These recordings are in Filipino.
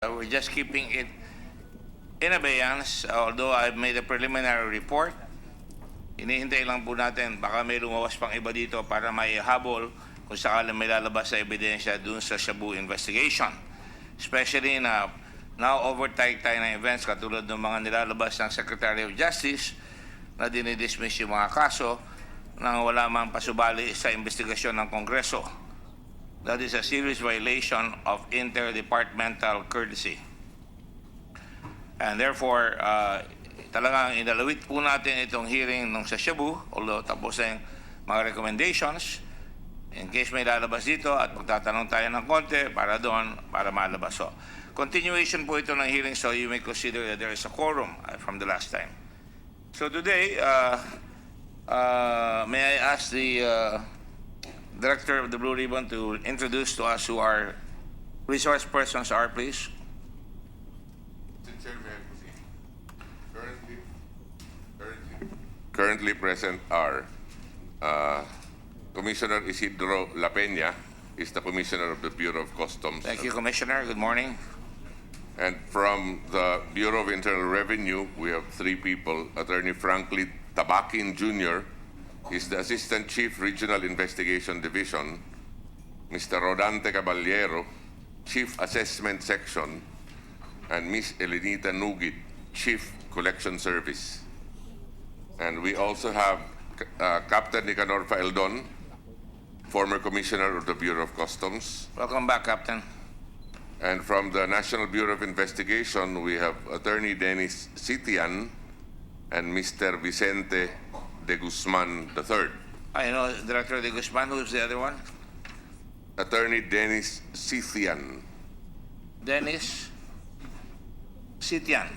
We're just keeping it in abeyance, although I've made a preliminary report. Hinihintay lang po natin, baka may lumawas pang iba dito para may habol kung sakalang may lalabas sa ebidensya dun sa shabu investigation. Especially na now overtake tayo ng events katulad ng mga nilalabas ng Secretary of Justice na dinidismiss yung mga kaso nang wala mang pasubali sa investigasyon ng Kongreso. That is a serious violation of interdepartmental courtesy. And therefore, talagang inalawit po natin itong hearing nung sa shabu, although tapos na yung mga recommendations, in case may lalabas dito at magtatanong tayo ng konti para doon, para malabas. So, continuation po ito ng hearing, so you may consider that there is a quorum from the last time. So today, may I ask the Director of the Blue Ribbon to introduce to us who our resource persons are, please. Currently present are Commissioner Isidro La Peña, is the Commissioner of the Bureau of Customs. Thank you, Commissioner. Good morning. And from the Bureau of Internal Revenue, we have three people. Attorney Franklin Tabakin Jr. is the Assistant Chief Regional Investigation Division. Mr. Rodante Caballero, Chief Assessment Section, and Ms. Elenita Nugit, Chief Collection Service. And we also have Captain Nicanor Faeldon, former Commissioner of the Bureau of Customs. Welcome back, Captain. And from the National Bureau of Investigation, we have Attorney Dennis Sitian and Mr. Vicente de Guzman III. I know Director de Guzman. Who's the other one? Attorney Dennis Sitian. Dennis Sitian.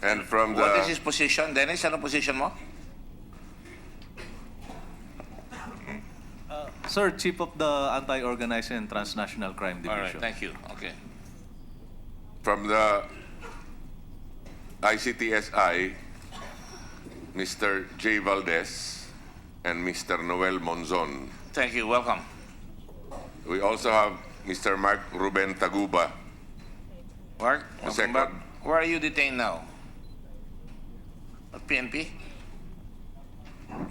And from the... What is his position? Dennis, ano position mo? Sir, Chief of the Anti-Organized and Transnational Crime Division. All right, thank you. Okay. From the ICTSI, Mr. J. Valdez and Mr. Noel Monzon. Thank you. Welcome. We also have Mr. Mark Ruben Taguba. Mark, welcome Second. back. Where are you detained now? At PNP?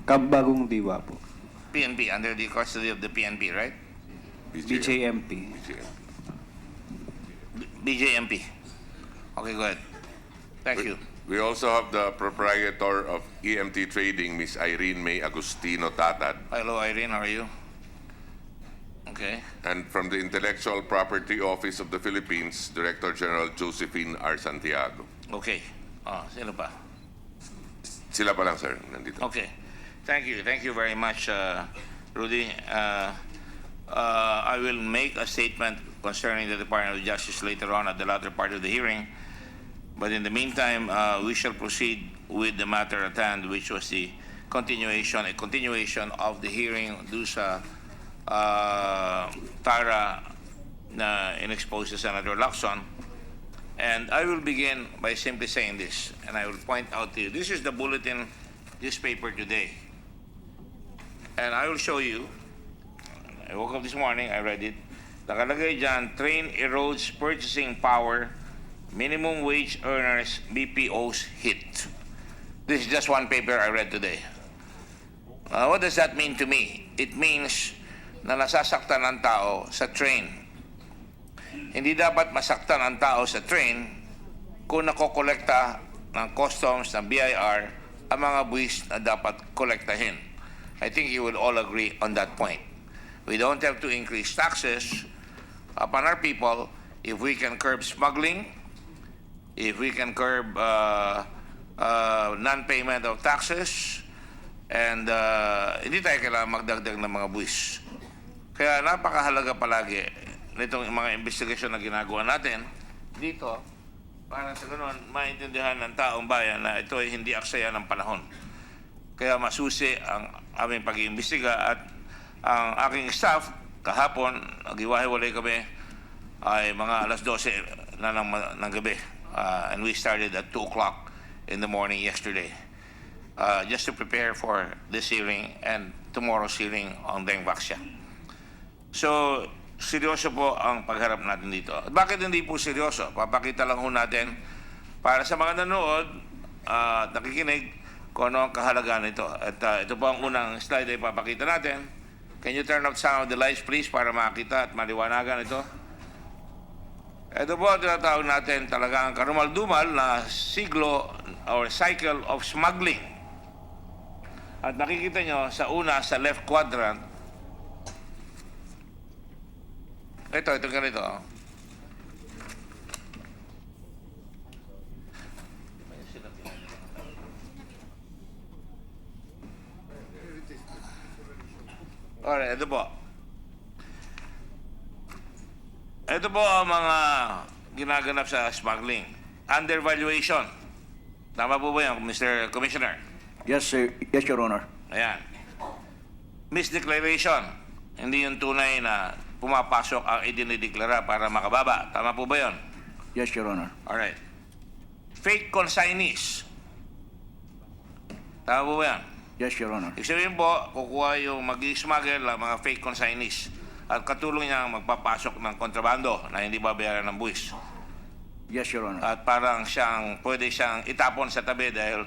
Kabagong Diwa po. PNP, under the custody of the PNP, right? BJMP. BJMP. Okay, go ahead. Thank you. We also have the proprietor of EMT Trading, Ms. Irene May Agustino Tatad. Hello, Irene. How are you? Okay. And from the Intellectual Property Office of the Philippines, Director General Josephine R. Santiago. Okay. Sino pa? Sila pa lang, sir, nandito. Okay. Thank you. Thank you very much, Rudy. I will make a statement concerning the Department of Justice later on at the latter part of the hearing. But in the meantime, we shall proceed with the matter at hand, which was a continuation of the hearing due sa Tara na inexposed to Senator Lacson. And I will begin by simply saying this, and I will point out to you, this is the bulletin newspaper today. And I will show you, I woke up this morning, I read it, nakalagay dyan, train erodes purchasing power, minimum wage earners, BPOs hit. This is just one paper I read today. What does that mean to me? It means na nasasaktan ang tao sa train. Hindi dapat masaktan ang tao sa train kung nakokolekta ng customs, ng BIR, ang mga buwis na dapat kolektahin. I think you will all agree on that point. We don't have to increase taxes upon our people if we can curb smuggling, if we can curb non-payment of taxes, and hindi tayo kailangan magdagdag ng mga buwis. Kaya napakahalaga palagi nitong mga investigasyon na ginagawa natin dito para sa ganoon maintindihan ng taong bayan na ito ay hindi aksaya ng panahon. Kaya masusi ang aming pag-iimbestiga at ang aking staff kahapon, nag-iwahiwalay kami ay mga alas 12 na ng gabi. And we started at 2 o'clock in the morning yesterday. Just to prepare for this hearing and tomorrow's hearing on Deng Vaxia. So, seryoso po ang pagharap natin dito. At bakit hindi po seryoso? Papakita lang ho natin para sa mga nanood at nakikinig kung ano ang kahalagaan nito. At ito po ang unang slide ay papakita natin. Can you turn off some of the lights please para makita at maliwanagan ito? Ito po ang tinatawag natin talaga ang karumal-dumal na siglo or cycle of smuggling. At nakikita nyo sa una, sa left quadrant, ito ganito. Alright, ito po. Ito po ang mga ginaganap sa smuggling. Undervaluation. Tama po ba yan, Mr. Commissioner? Yes, sir. Yes, Your Honor. Ayan. Misdeclaration. Hindi yung tunay na pumapasok ang idinideklara para makababa. Tama po ba yun? Yes, Your Honor. Alright. Fake consignees. Tama po ba yan? Yes, Your Honor. Ibig sabihin po, kukuha yung mag-smuggle ng mga fake consignees at katulong niya ang magpapasok ng kontrabando na hindi babayaran ng buwis. Yes, Your Honor. At parang pwede siyang itapon sa tabi dahil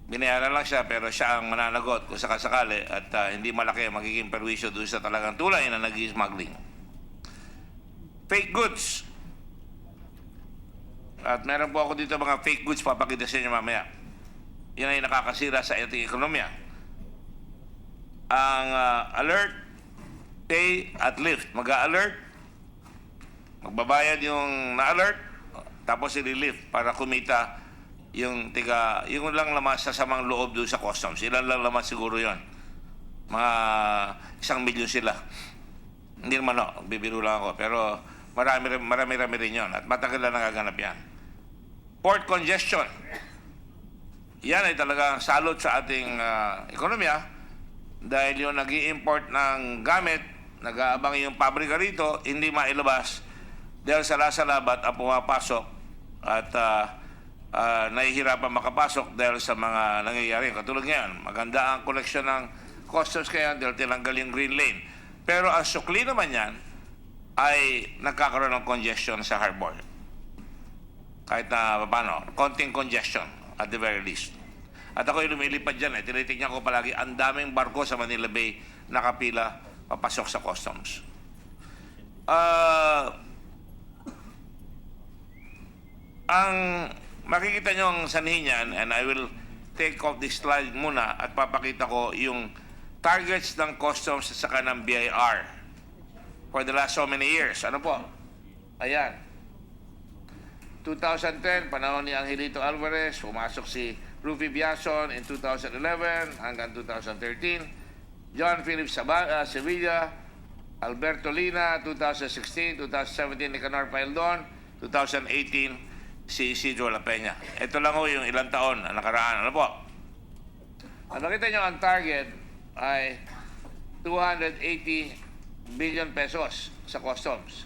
binayaran lang siya pero siya ang mananagot kung sakasakali at hindi malaki ang magiging perwisyo doon sa talagang tulay na nag-smuggling. Fake goods. At meron po ako dito mga fake goods, papakita sa inyo mamaya. Yan ay nakakasira sa ating ekonomiya. Ang alert, pay at lift. Mag-a-alert, magbabayad yung na-alert, tapos i-lift para kumita yung lang laman sa samang loob doon sa customs. Ilan lang laman siguro yon. Mga 1 milyon sila. Hindi naman bibiro lang ako. Pero marami rin yon. At matagal na nagaganap yan. Port congestion. Yan ay talagang salot sa ating ekonomiya dahil yung nag-i-import ng gamit, nag-aabang yung pabrika rito, hindi mailabas dahil salabat ang pumapasok at nahihirapan makapasok dahil sa mga nangyayari. Katulad ngayon, maganda ang koleksyon ng customs kaya dahil tinanggal yung green lane. Pero ang sukli naman yan ay nagkakaroon ng congestion sa harbor. Kahit na paano, konting congestion at the very least. At ako'y lumilipad dyan tinitignan ko palagi ang daming barko sa Manila Bay nakapila papasok sa customs. Ang makikita nyo ang sanhi niyan, and I will take off this slide muna at papakita ko yung targets ng customs sa saka ng BIR for the last so many years. Ano po? Ayan. 2010, panahon ni Angelito Alvarez, pumasok si Rufy Biason in 2011 hanggang 2013. John Philip Sevilla, Alberto Lina, 2016, 2017 ni Canor Paildon, 2018 si Isidro La Peña. Ito lang ho yung ilang taon na nakaraan. Ano po? Ang nakita nyo ang target ay 280 billion pesos sa customs.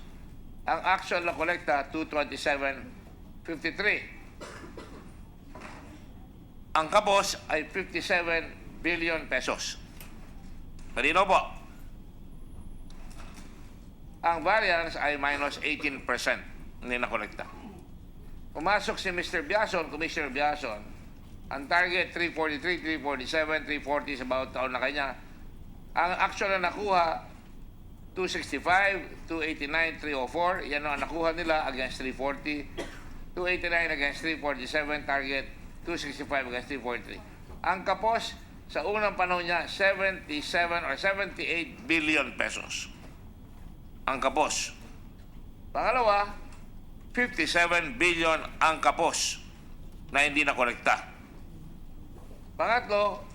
Ang actual na kolekta, 227.53. Ang kapos ay 57 billion pesos. Malinaw po. Ang variance ay minus 18% hindi na kolekta. Pumasok si Mr. Biason, Commissioner Biason, ang target 343, 347, 340 sa bawat taon na kanya. Ang actual na nakuha 265, 289, 304. Yan ang nakuha nila against 340. 289 against 347. Target 265 against 343. Ang kapos sa unang panahon niya 77 or 78 billion pesos. Ang kapos. Pangalawa, 57 billion ang kapos na hindi na kolekta. Pangatlo,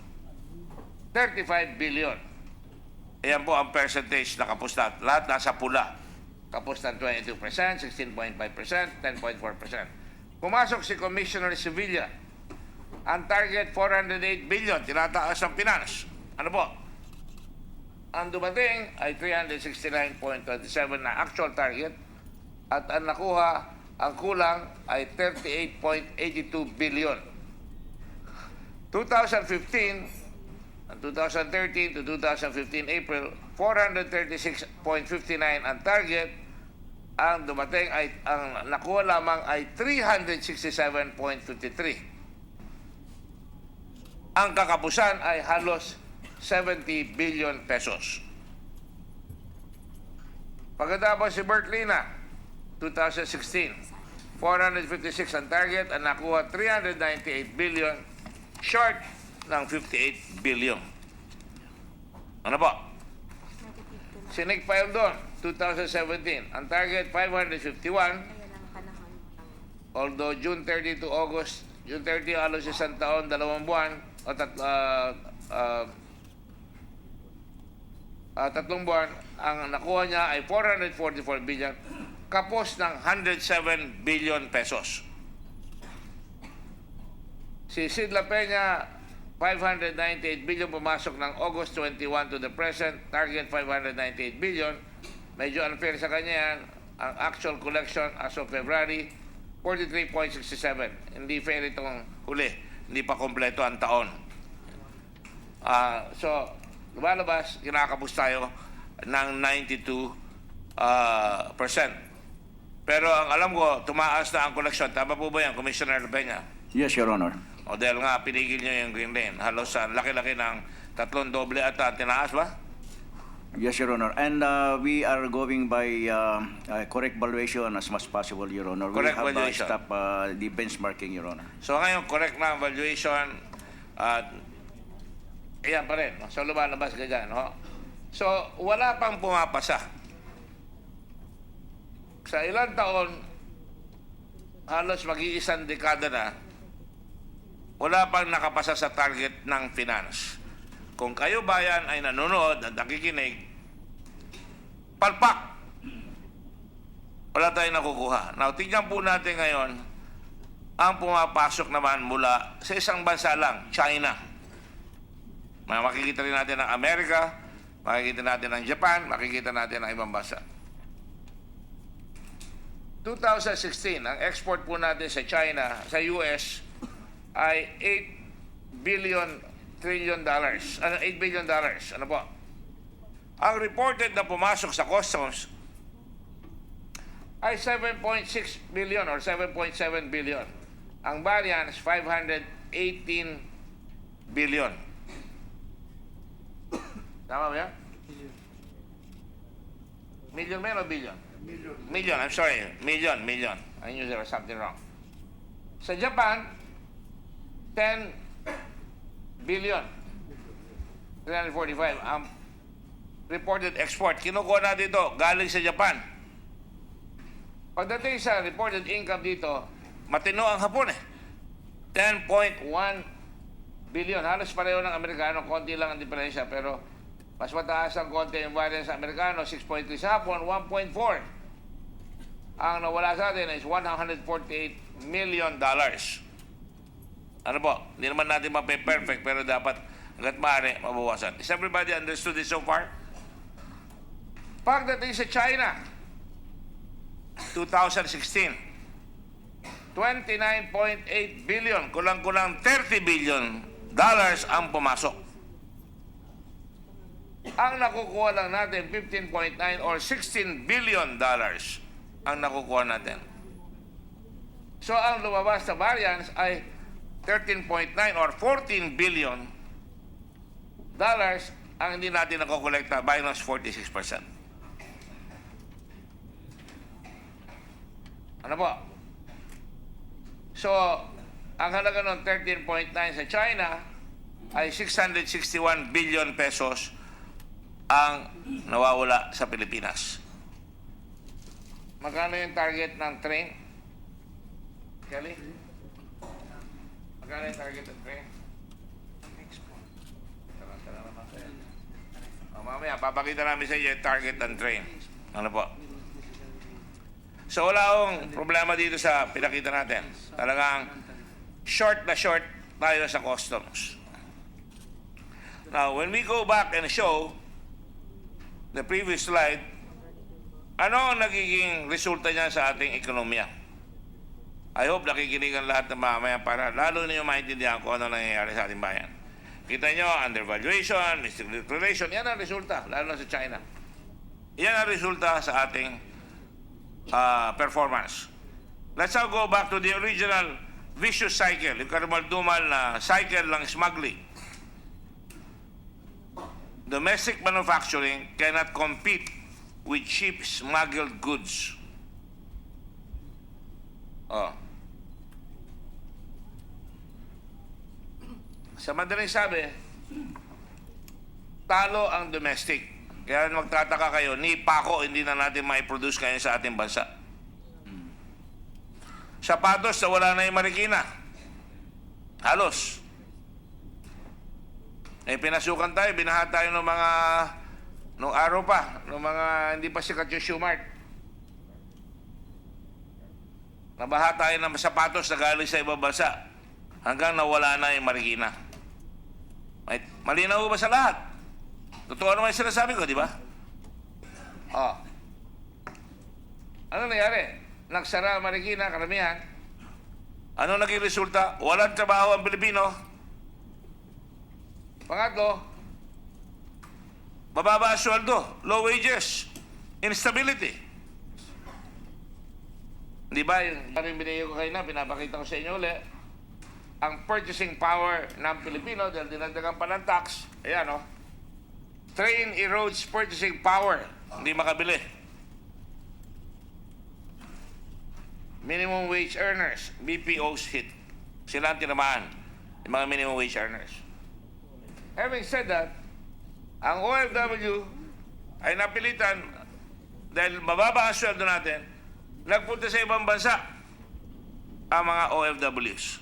35 billion. Ayan po ang percentage na kapos na. Lahat nasa pula. Kapos ng 22%, 16.5%, 10.4%. Pumasok si Commissioner Sevilla. Ang target, 408 billion. Tinataas ang finance. Ano po? Ang dumating ay 369.27 na actual target. At ang nakuha, ang kulang ay 38.82 billion. 2015, 2013 to 2015 April, 436.59 ang target. Ang dumating ay, ang nakuha lamang ay 367.53. Ang kakapusan ay halos 70 billion pesos. Pagkatapos si Bert Lina, 2016, 456 ang target, ang nakuha 398 billion, short ng 58 billion. Ano po? Si Nick Paildon, 2017, ang target 551, although June 30 to August, June 30 halos isang taon, 2 buwan, o 3 buwan, ang nakuha niya ay 444 billion, kapos ng 107 billion pesos. Si Sid La Peña, 598 billion pumasok ng August 21 to the present, target 598 billion. Medyo unfair sa kanya yan. Ang actual collection as of February, 43.67. Hindi fair itong huli. Hindi pa kompleto ang taon. So, lumalabas, kinakapos tayo ng 92%. Pero ang alam ko, tumaas na ang collection. Tama po ba yan, Commissioner La Peña? Yes, Your Honor. O dahil nga, pinigil nyo yung green lane. Halos laki-laki ng 3 doble ata. Tinaas ba? Yes, Your Honor. And we are going by correct valuation as much as possible, Your Honor. Correct we have valuation. stop the benchmarking, Your Honor. So ngayon, correct na ang valuation at ayan pa rin. So lumalabas ka dyan. No? So wala pang pumapasa. Sa ilang taon, halos mag-iisang dekada na, wala pang nakapasa sa target ng finance. Kung kayo bayan ay nanonood at nakikinig, palpak! Wala tayong nakukuha. Now, tingnan po natin ngayon ang pumapasok naman mula sa isang bansa lang, China. Makikita rin natin ng Amerika, makikita natin ng Japan, makikita natin ng ibang bansa. 2016, ang export po natin sa China, sa US, ay $8 trillion. Ano, $8 billion. Ano po? Ang reported na pumasok sa customs ay 7.6 billion or 7.7 billion. Ang variance, 518 billion. Tama ba yan? Million ba yan o billion? Million, I'm sorry. Million. I knew there was something wrong. Sa Japan, 10 billion 345 ang reported export. Kinukuha na dito galing sa Japan. Pagdating sa reported income dito, matino ang Hapon eh. 10.1 billion. Halos pareho ng Amerikano. Konti lang ang diferensya. Pero mas mataas ang konti yung variance sa Amerikano. 6.3 sa Hapon, 1.4. Ang nawala sa atin is $148 million. Ano po? Hindi naman natin mape-perfect pero dapat hanggat maaari mabawasan. Is everybody understood it so far? Pagdating sa China, 2016, 29.8 billion, kulang-kulang $30 billion ang pumasok. Ang nakukuha lang natin, 15.9 or $16 billion ang nakukuha natin. So ang lumabas sa variance ay 13.9 or 14 billion dollars ang hindi natin nakukolekta, minus 46%. Ano po? So, ang halaga ng 13.9 sa China ay 661 billion pesos ang nawawala sa Pilipinas. Magkano yung target ng train? Kelly? Magkano yung target ng train? Mamaya, papakita namin sa iyo yung target ng train. Ano po? So wala akong problema dito sa pinakita natin. Talagang short na short tayo sa customs. Now, when we go back and show the previous slide, ano ang nagiging resulta niya sa ating ekonomiya? I hope nakikinig ang lahat ng mamaya para lalo ninyo maintindihan kung ano nangyayari sa ating bayan. Kita nyo, undervaluation, miscalculation, yan ang resulta, lalo na sa China. Yan ang resulta sa ating performance. Let's now go back to the original vicious cycle, yung karumal-dumal na cycle ng smuggling. Domestic manufacturing cannot compete with cheap smuggled goods. Oh. Sa madaling sabi, talo ang domestic. Kaya magtataka kayo, ni Paco hindi na natin mai-produce kayo sa ating bansa. Sapatos na wala na yung Marikina. Halos. Eh, pinasukan tayo, binaha tayo ng mga, nung araw pa, ng mga hindi pa sikat yung shoe mart. Nabaha tayo ng sapatos na galing sa ibang bansa hanggang nawala na yung Marikina. Malinaw ba sa lahat? Totoo naman yung sinasabi ko, di ba? Oh. Ano nangyari? Nagsara ang Marikina, karamihan. Ano naging resulta? Walang trabaho ang Pilipino. Pangatlo, bababa ang sweldo, low wages, instability. Di ba, yung binigay ko kayo na, pinapakita ko sa inyo ulit, ang purchasing power ng Pilipino dahil dinagdagan pa ng tax, ayan o, train erodes purchasing power, hindi makabili. Minimum wage earners, BPOs hit. Sila ang tinamaan, yung mga minimum wage earners. Having said that, ang OFW ay napilitan dahil mababa ang sweldo natin, nagpunta sa ibang bansa ang mga OFWs.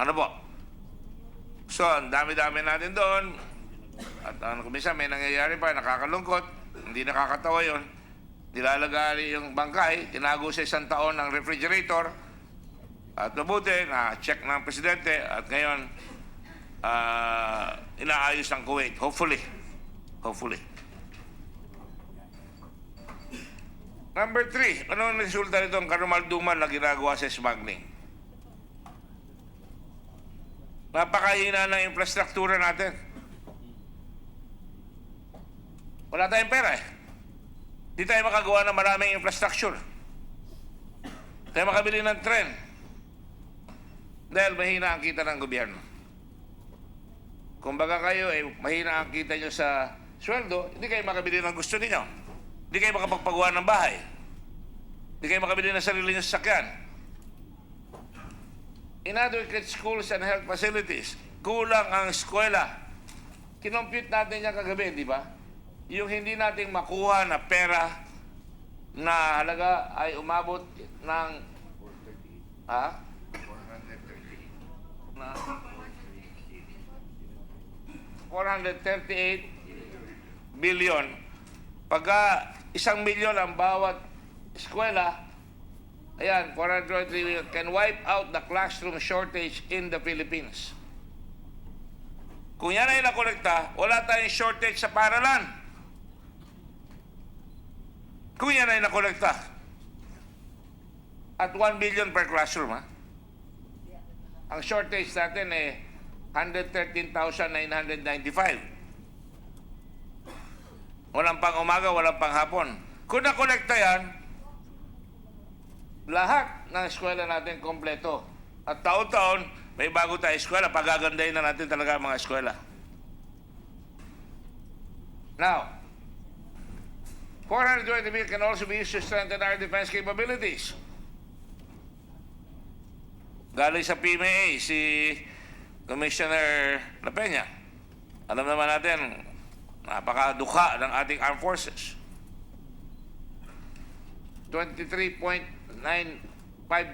Ano po? So, ang dami-dami natin doon. At kumisa may nangyayari pa, nakakalungkot, hindi nakakatawa yun. Nilalagay yung bangkay, tinago sa 1 taon ng refrigerator, at mabuti, na-check ng presidente, at ngayon, inaayos ng Kuwait. Hopefully. Number 3, ano ang resulta nitong karumal-dumal na ginagawa sa smuggling? Napakahina ng infrastruktura natin. Wala tayong pera eh. Di tayo makagawa ng maraming infrastructure. Tayo makabili ng tren. Dahil mahina ang kita ng gobyerno. Kung baga kayo, mahina ang kita nyo sa sweldo, hindi kayo makabili ng gusto niyo. Hindi kayo makapagpagawa ng bahay. Hindi kayo makabili ng sarili nyo sasakyan. Inadequate schools and health facilities. Kulang ang eskwela. Kinompute natin yan kagabi, di ba? Yung hindi natin makuha na pera na halaga ay umabot ng 438 billion. Pagka 1 milyon ang bawat eskwela, ayan, 423 billion can wipe out the classroom shortage in the Philippines. Kung yan ay nakolekta, wala tayong shortage sa paaralan. Kung yan ay nakolekta. At 1 billion per classroom, ha? Ang shortage natin ay 113,995. Walang pang umaga, walang pang hapon. Kung nakolekta yan, lahat ng eskwela natin kompleto. At taon-taon, may bago tayo eskwela. Pagagandahin na natin talaga ang mga eskwela. Now, 420 billion can also be used to strengthen our defense capabilities. Galing sa PMA, si Commissioner La Peña. Alam naman natin, napakadukha ng ating armed forces. 23.95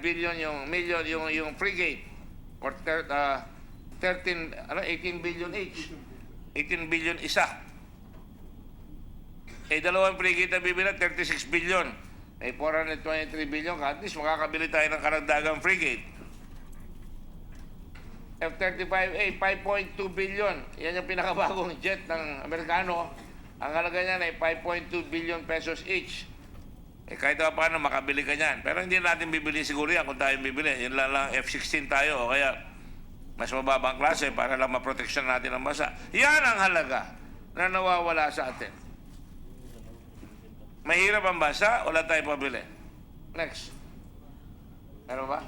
billion yung frigate or 18 billion each. 18 billion isa. Dalawang frigate na bibili, 36 billion. 423 billion, at least makakabili tayo ng karagdagang frigate. F-35A, 5.2 billion. Yan yung pinakabagong jet ng Amerikano. Ang halaga niyan ay 5.2 billion pesos each. Kahit paano makabili ka niyan. Pero hindi natin bibili siguro yan kung tayo bibili. Yan lang F-16 tayo. O kaya Mas mababang klase para lang maproteksyon natin ang bansa. Yan ang halaga na nawawala sa atin. Mahirap ang bansa, wala tayong pabili. Next. Meron ba?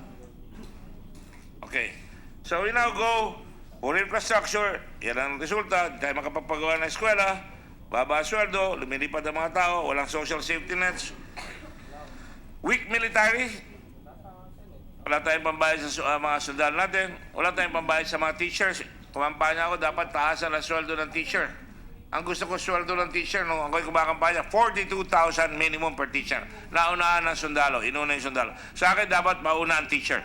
Okay. So we now go for infrastructure. Yan ang resulta. Di tayo makapagpagawa ng eskwela, baba ang sweldo, lumilipad ang mga tao, walang social safety nets. Weak military. Wala tayong pambayad sa mga sundalo natin. Wala tayong pambayad sa mga teachers. Kumampanya ako, dapat taasan ang sweldo ng teacher. Ang gusto ko sweldo ng teacher, nung ako'y kumakampanya, 42,000 minimum per teacher. Naunahan ng sundalo, inuna yung sundalo. Sa akin, dapat mauna ang teacher.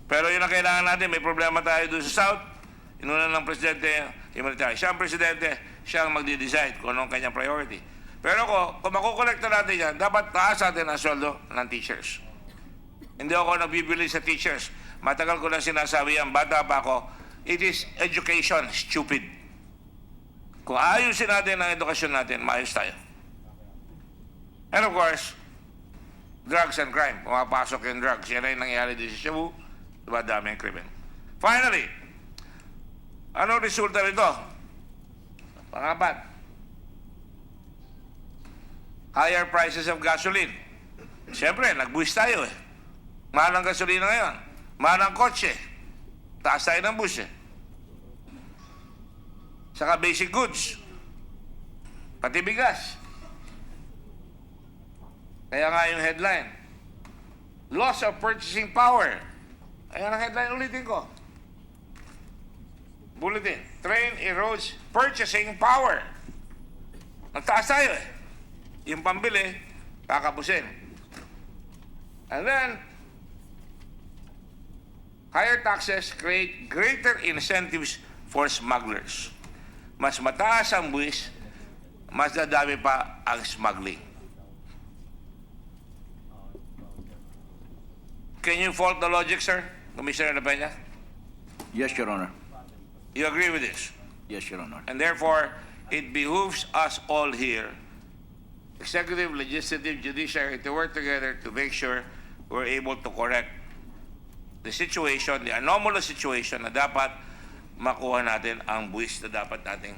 Pero yun ang kailangan natin. May problema tayo doon sa South. Inuna ng presidente yung military. Siya ang presidente, siya ang magdi-decide kung anong kanyang priority. Pero kung makukolekta natin yan, dapat taas natin ang sweldo ng teachers. Hindi ako nabibili sa teachers. Matagal ko na sinasabi yan, bata pa ako, it is education, stupid. Kung ayusin natin ang edukasyon natin, maayos tayo. And of course, drugs and crime. Pumapasok yung drugs. Yan ay nangyari din sa shabu. Diba dami ang krimen. Finally, anong resulta nito? Pangapat, higher prices of gasoline. Siyempre, nagbuwis tayo eh. Mahal ang gasolina ngayon. Mahal ang kotse. Taas tayo ng bus eh. Saka basic goods. Pati bigas. Kaya nga yung headline, loss of purchasing power. Ayan ang headline, ulitin ko. Bulletin, train erodes purchasing power. Nagtaas tayo eh. Yung pambili, kakapusin. And then, higher taxes create greater incentives for smugglers. Mas mataas ang buwis, mas dadami pa ang smuggling. Can you fault the logic, sir? Commissioner Lapena? Yes, Your Honor. You agree with this? Yes, Your Honor. And therefore, it behooves us all here, executive, legislative, judiciary, to work together to make sure we're able to correct the situation, the anomalous situation na dapat makuha natin ang buwis na dapat nating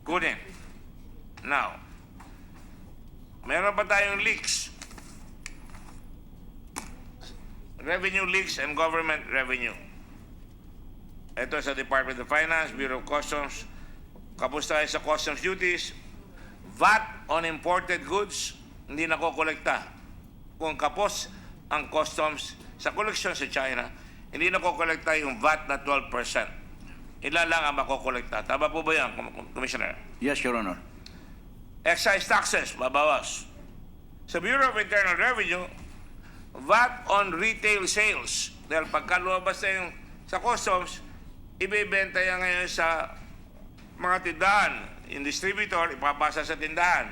kunin. Now, meron pa tayong leaks. Revenue leaks and government revenue. Ito sa Department of Finance, Bureau of Customs. Kapos tayo sa customs duties. VAT on imported goods, hindi nakokolekta. Kung kapos ang customs sa koleksyon sa China, hindi nakokolekta yung VAT na 12%. Ilan lang ang makokolekta. Tama po ba yan, Commissioner? Yes, Your Honor. Excise taxes, babawas. Sa Bureau of Internal Revenue, VAT on retail sales. Dahil pagka lumabas na yung sa customs, ibibenta yan ngayon sa mga tindahan. Yung distributor, ipapasa sa tindahan.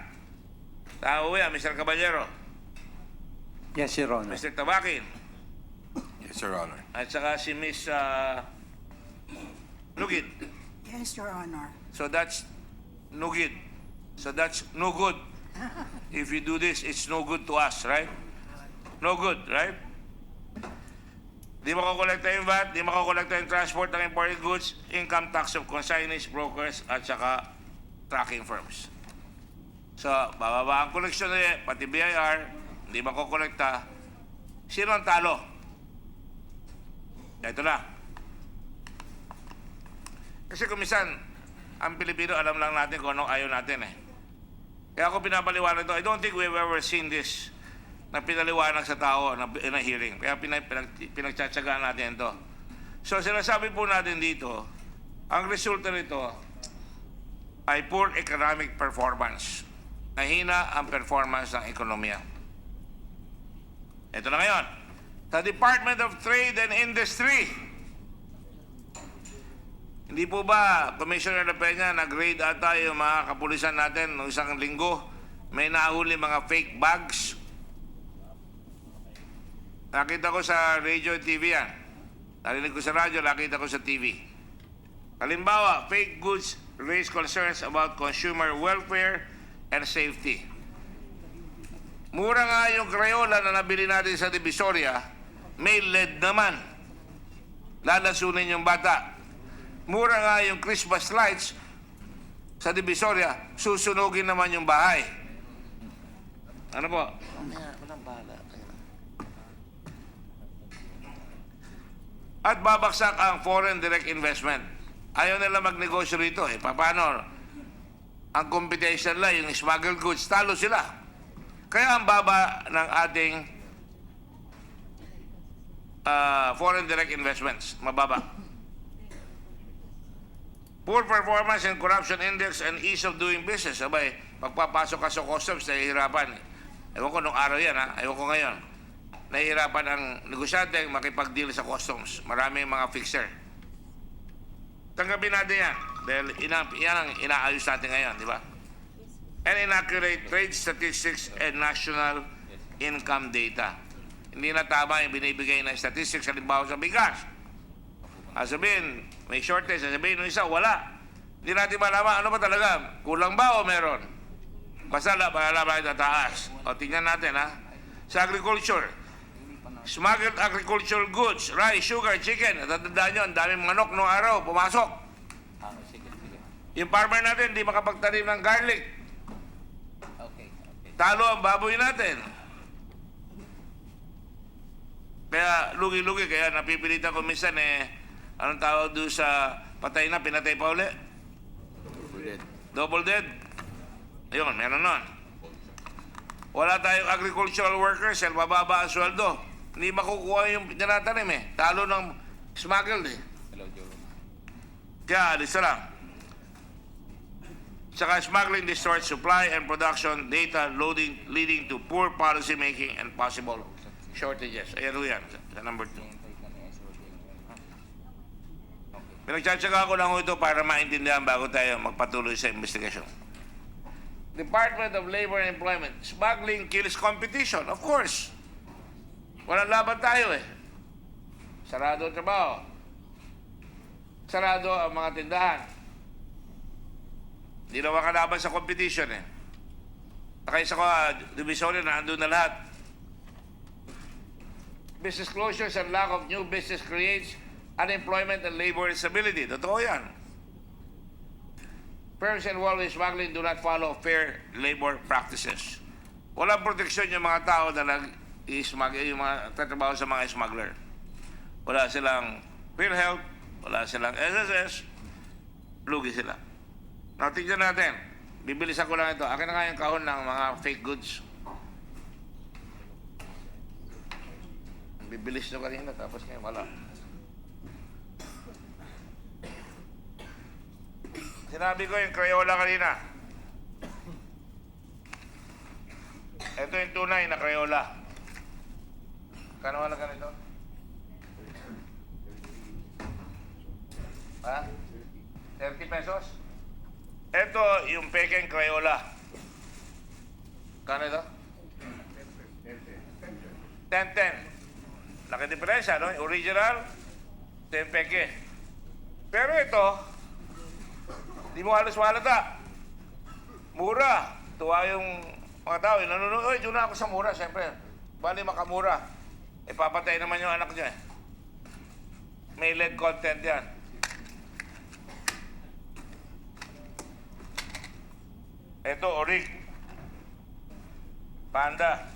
Tama po yan, Mr. Caballero? Yes, Your Honor. Mr. Tabakin? Yes, Your Honor. At saka si Miss Nugid. Yes, Your Honor. So that's Nugid. So that's no good. If you do this, it's no good to us, right? No good, right? Di makukolekta yung VAT, di makukolekta yung transport ng imported goods, income tax of consignees, brokers, at saka tracking firms. So, bababa ang koleksyon nila, pati BIR, hindi makukolekta. Sino ang talo? Ito na. Kasi kung minsan, ang Pilipino, alam lang natin kung anong ayaw natin eh. Kaya ako pinapaliwanag ito. I don't think we've ever seen this na pinaliwanag sa tao in a hearing. Kaya pinagtsatsagaan natin ito. So sinasabi po natin dito, ang resulta nito ay poor economic performance. Nahina ang performance ng ekonomiya. Ito na ngayon. Sa Department of Trade and Industry, hindi po ba, Commissioner Lapena, nag-raid ata yung mga kapulisan natin noong isang linggo? May nahuli mga fake bags. Nakita ko sa radio and TV yan. Narinig ko sa radyo, nakita ko sa TV. Halimbawa, fake goods raise concerns about consumer welfare and safety. Mura nga yung Crayola na nabili natin sa Divisoria, may lead naman. lalasunin yung bata. Mura nga yung Christmas lights sa Divisoria, susunugin naman yung bahay. Ano po? At babaksak ang foreign direct investment. Ayaw nila magnegosyo rito. Paano? Ang competition nila, yung smuggled goods, talo sila. Kaya ang baba ng ating foreign direct investments, mababa. Poor performance and corruption index and ease of doing business. Abay, pagpapasok ka sa customs, nahihirapan. Ewan ko nung araw yan, ha? Ewan ko ngayon. Nahihirapan ang negosyante makipag-deal sa customs. Maraming mga fixer. Tanggapin natin yan. Dahil yan ang inaayos natin ngayon, di ba? And inaccurate trade statistics and national income data. Hindi na tama yung binibigay na statistics, halimbawa sa bigas. Sabihin, may shortage, sabihin ng isa, wala. Hindi natin malaman, ano ba talaga? Kulang ba o meron? Basta malalaman ito taas. O, tingnan natin, ha? Sa agriculture, smuggled agricultural goods, rice, sugar, chicken. Natatandaan nyo, ang daming manok noong araw, pumasok. Yung farmer natin, hindi makapagtanim ng garlic. Talo ang baboy natin. Kaya lugi-lugi, kaya napipilitan ko minsan anong tawag doon sa patay na, pinatay pa uli? Double dead. Ayun, meron nun. Wala tayong agricultural workers, mababa ang sweldo. Hindi makukuha yung tinatanim Talo ng smuggled Kaya, alis na lang. Saka smuggling distorts supply and production data leading to poor policy making and possible shortages. Ayan ho yan, sa number 2. Pinagtsatsaga ko lang ito para maintindihan bago tayo magpatuloy sa investigation. Department of Labor and Employment. Smuggling kills competition. Of course. Walang laban tayo Sarado ang trabaho. Sarado ang mga tindahan. Hindi na makalaban sa competition Takay sa Divisoria na andun na lahat. Business closures and lack of new business creates unemployment and labor instability. Totoo yan. Firms involved in smuggling do not follow fair labor practices. Walang proteksyon yung mga tao na nag-smuggle, yung mga tatrabaho sa mga smuggler. Wala silang PhilHealth, wala silang SSS, lugi sila. Now, tignan natin. Bibilisan ko lang ito. Akin na nga yung kahon ng mga fake goods. Bibilis nyo kanina, tapos ngayon wala. Sinabi ko yung Crayola kanina. Ito yung tunay na Crayola. Kano wala ganito? Ha? 30 pesos? Ito yung pekeng Crayola. Kano ito? 10-10. Laki diferensya, no? Original, 10 peke. Pero ito, di mo halos malata. Mura. Tuwa yung mga tao. Nanonood, oy, doon na ako sa mura, siyempre. Bali makamura. Papatay naman yung anak niya. May lead content yan. Ito, orig. Panda.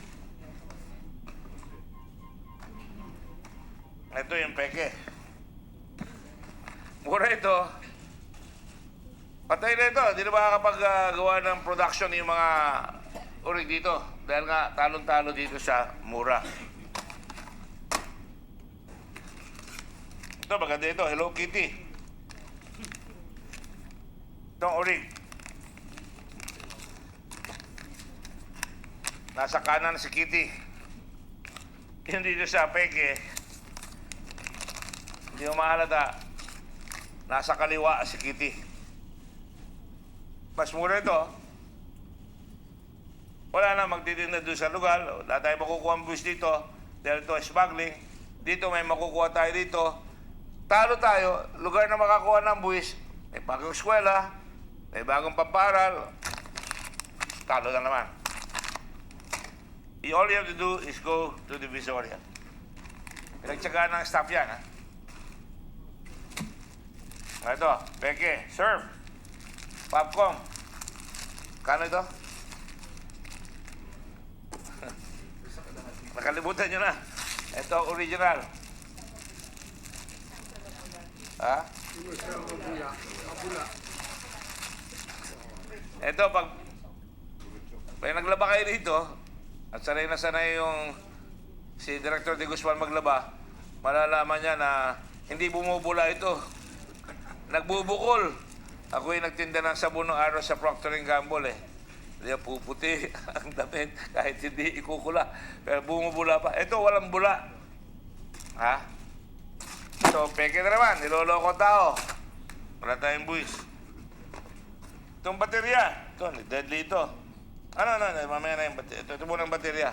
Ito yung peke. Mura ito. Patay na ito. Hindi na makakapag-gawa ng production yung mga urig dito. Dahil nga talong-talo dito sa mura. Ito, maganda ito. Hello Kitty. Itong urig. Nasa kanan si Kitty. Yung dito sa peke. Hindi mo mahalata. Nasa kaliwa si Kitty. Mas mura ito. Wala na magtitinda doon sa lugar. Wala tayo makukuha ang buwis dito. Dahil ito smuggling. Dito may makukuha tayo dito. Talo tayo. Lugar na makakuha ng buwis. May bagong eskwela. May bagong pamparal. Talo na naman. All you have to do is go to the Divisoria. Pinagtsagaan ng staff yan, ha? Ito, peke, surf, popcorn. Kano ito? Nakalimutan nyo na. Ito ang original. Ha? Ito, pag naglaba kayo dito, at sanay na sanay yung si Director de Guzman maglaba, malalaman niya na hindi bumubula ito. Nagbubukol. Ako yung nagtinda ng sabon ng araw sa Procter & Gamble eh. Hindi puputi ang damit kahit hindi ikukula. Pero bumubula pa. Ito, walang bula. Ha? So, peke na naman. Niloloko tao. Wala tayong buwis. Itong baterya. Ito, deadly ito. Ano, mamaya na yung baterya. Ito muna ang baterya.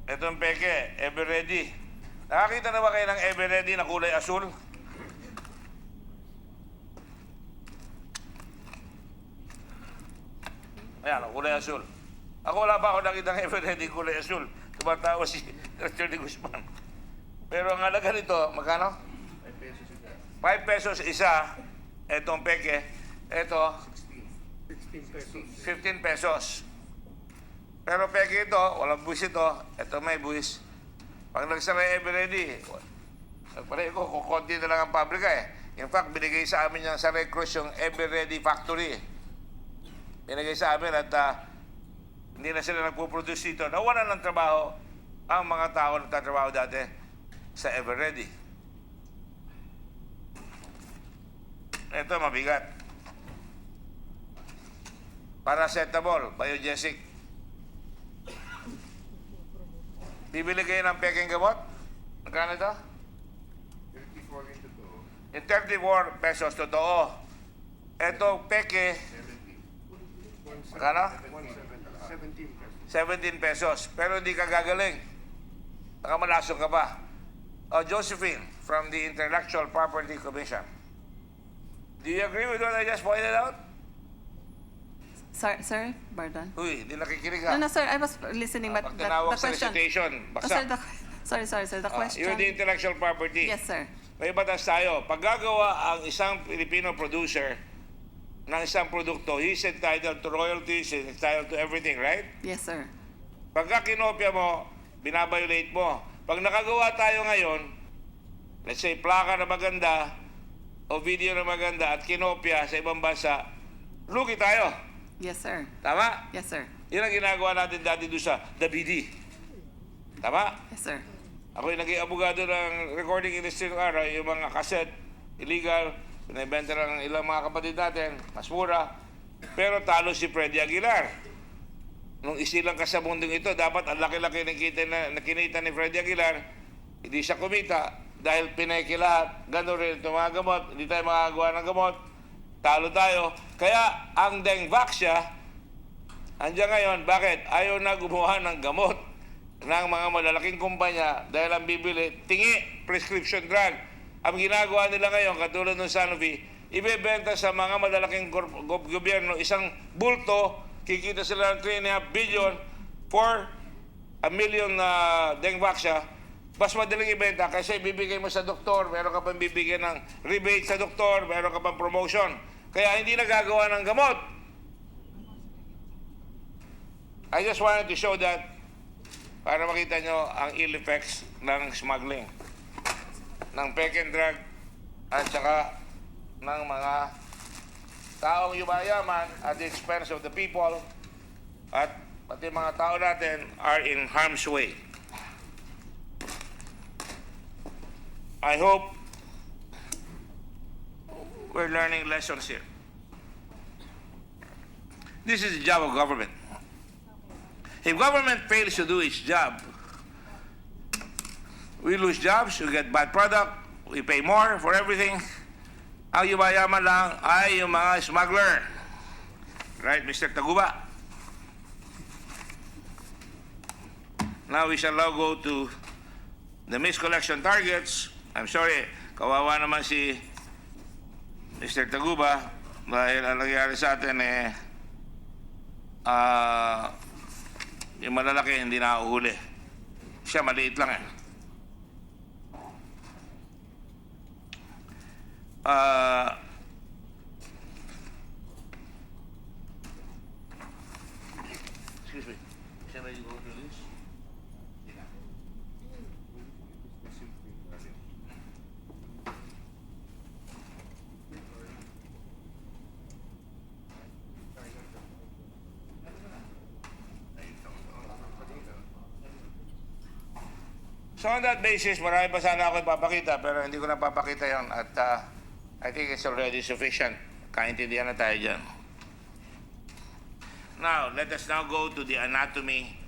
Itong peke, ever ready. Nakakita na ba kayo ng ever ready na kulay asul? Ayan, kulay asul. Ako wala pa ako nakita ng ever ready kulay asul. Tumatawa si Dr. de Guzman. Pero ang halaga nito, magkano? 5 pesos isa. Etong peke. Ito, 15 pesos. Pero peke ito, walang buwis ito. Ito may buwis. Pag nagsara ever ready, pare ko, kukunti na lang ang pabrika eh. In fact, binigay sa amin yung sa Red Cross yung ever ready factory. Binigay sa amin at hindi na sila nagpo-produce dito. Nawalan ng trabaho ang mga tao na nagtatrabaho dati sa ever ready. Ito, mabigat. Paracetamol, biogesic. Bibili kayo ng peking gamot? Magkano ito? 34 into 2. Yung 34 pesos, totoo. Ito, peke. Magkano? 17 pesos. Pero hindi ka gagaling. Baka malasong ka pa. Josephine, from the Intellectual Property Commission. Do you agree with what I just pointed out? Sir, pardon. Uy, hindi nakikinig ka. No, sir, I was listening, but Pag the tinawag sa question... recitation, Oh, sir, baksak. sorry, the question... You're the intellectual property. Yes, sir. May batas tayo. Pag gagawa ang isang Filipino producer ng isang produkto, he's entitled to royalties, he's entitled to everything, right? Yes, sir. Pagka kinopya mo, binabiolate mo. Pag nakagawa tayo ngayon, let's say, plaka na maganda o video na maganda at kinopya sa ibang bansa, lugi tayo. Yes, sir. Tama? Yes, sir. Yan ang ginagawa natin dati doon sa WD. Tama? Yes, sir. Ako yung naging abogado ng recording industry ng araw, yung mga cassette, illegal, pinibenta ng ilang mga kapatid natin, mas mura. Pero talo si Freddy Aguilar. Nung isilang ka sa mundong ito, dapat ang laki-laki na kinita ni Freddy Aguilar, hindi siya kumita dahil pineke lahat. Gano'n rin itong mga gamot, hindi tayo makagawa ng gamot. Talo tayo. Kaya ang Dengvaxia, andiyan ngayon, bakit? Ayaw na gumawa ng gamot ng mga malalaking kumpanya dahil ang bibili, tingi, prescription drug. Ang ginagawa nila ngayon, katulad ng Sanofi, ibebenta sa mga malalaking gobyerno isang bulto, kikita sila ng 3.5 billion for 1 million na Dengvaxia. Mas madaling ibenta kasi ibibigay mo sa doktor, meron ka pang bibigyan ng rebate sa doktor, meron ka pang promotion. Kaya hindi nagagawa ng gamot. I just wanted to show that para makita nyo ang ill effects ng smuggling, ng peke drug, at saka ng mga taong yumayaman at the expense of the people, at pati mga tao natin are in harm's way. I hope we're learning lessons here. This is the job of government. If government fails to do its job, we lose jobs, we get bad product, we pay more for everything. Ang yumayaman lang ay yung mga smuggler. Right, Mr. Taguba? Now we shall now go to the miscollection targets. I'm sorry, kawawa naman si Mr. Taguba dahil ang nangyari sa atin yung malalaki hindi nahuhuli. Siya maliit lang eh. uh, excuse me. Shall I go through this? So on that basis, marami pa sana ako ipapakita pero hindi ko na papakita yon at I think it's already sufficient. Kaintindihan na tayo dyan. Now, let us now go to the anatomy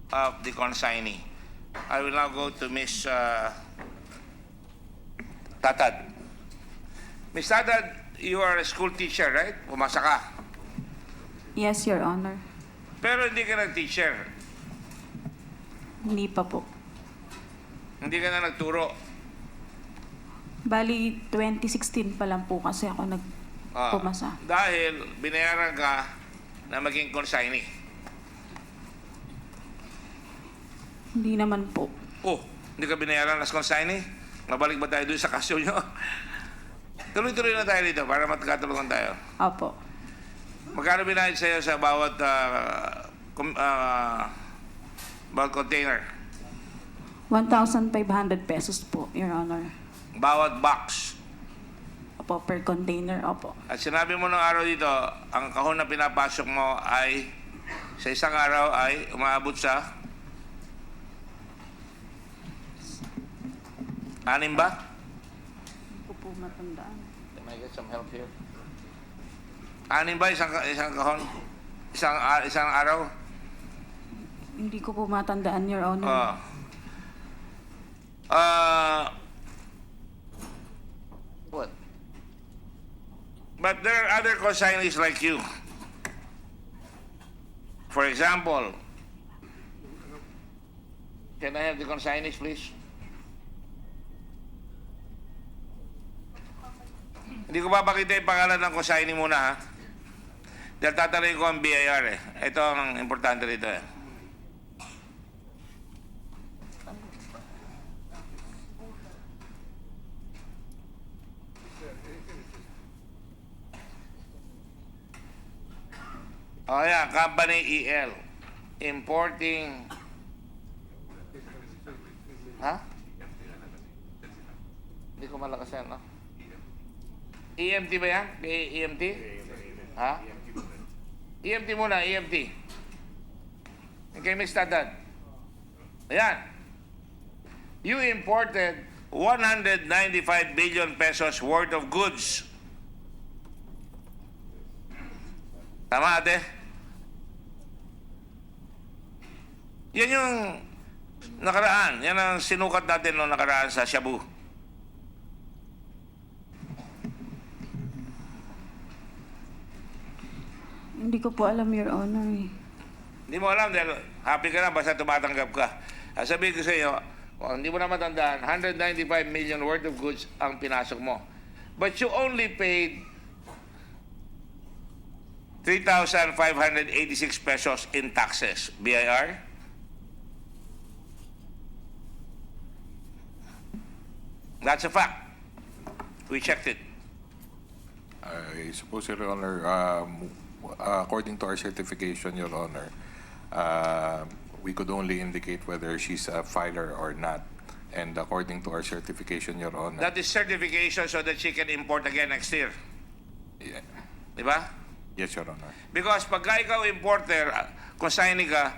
of the consignee. I will now go to Miss Tatad. Miss Tatad, you are a school teacher, right? Pumasa ka. Yes, Your Honor. Pero hindi ka nag-teacher. Hindi pa po. Hindi ka na nagturo. Bali, 2016 pa lang po kasi ako pumasa. Dahil binayaran ka na maging consignee. Hindi naman po. Oh, hindi ka binayaran as consignee? Mabalik ba tayo doon sa kasyo nyo? Tuloy-tuloy na tayo dito para magkatulungan tayo. Opo. Magkano binayad sa'yo sa bawat bawat container? 1,500 pesos po, Your Honor. Bawat box. Opo, per container, opo. At sinabi mo ng araw dito, ang kahon na pinapasok mo ay sa isang araw ay umaabot sa 6 ba? Hindi ko po matandaan. Can I get some help here? 6 ba isang kahon? Isang araw? Hindi ko po matandaan, Your Honor. What? But there are other consignees like you. For example, can I have the consignees, please? Hindi ko papakita yung pangalan ng consignee muna, ha? Dahil tatanungin ko ang BIR, eh. Ito ang importante rito, eh. Oh, yeah, Company EL. Importing... Ha? Hindi ko malakas yan, no? EMT ba yan? EMT? Ha? EMT muna, EMT. Okay, Ms. Tatad. Ayan. You imported 195 billion pesos worth of goods. Tama, ate? Yan yung nakaraan. Yan ang sinukat natin noong nakaraan sa shabu. Hindi ko po alam, Your Honor. Hindi mo alam dahil happy ka na basta tumatanggap ka. Sabihin ko sa iyo, hindi mo na matandaan, 195 million worth of goods ang pinasok mo. But you only paid 3,586 pesos in taxes. BIR? That's a fact. We checked it. I suppose, Your Honor, according to our certification, Your Honor, we could only indicate whether she's a filer or not. And according to our certification, Your Honor, That is certification so that she can import again next year. yeah. Di ba? Yes, Your Honor. Because pagka ikaw importer, consignee ka,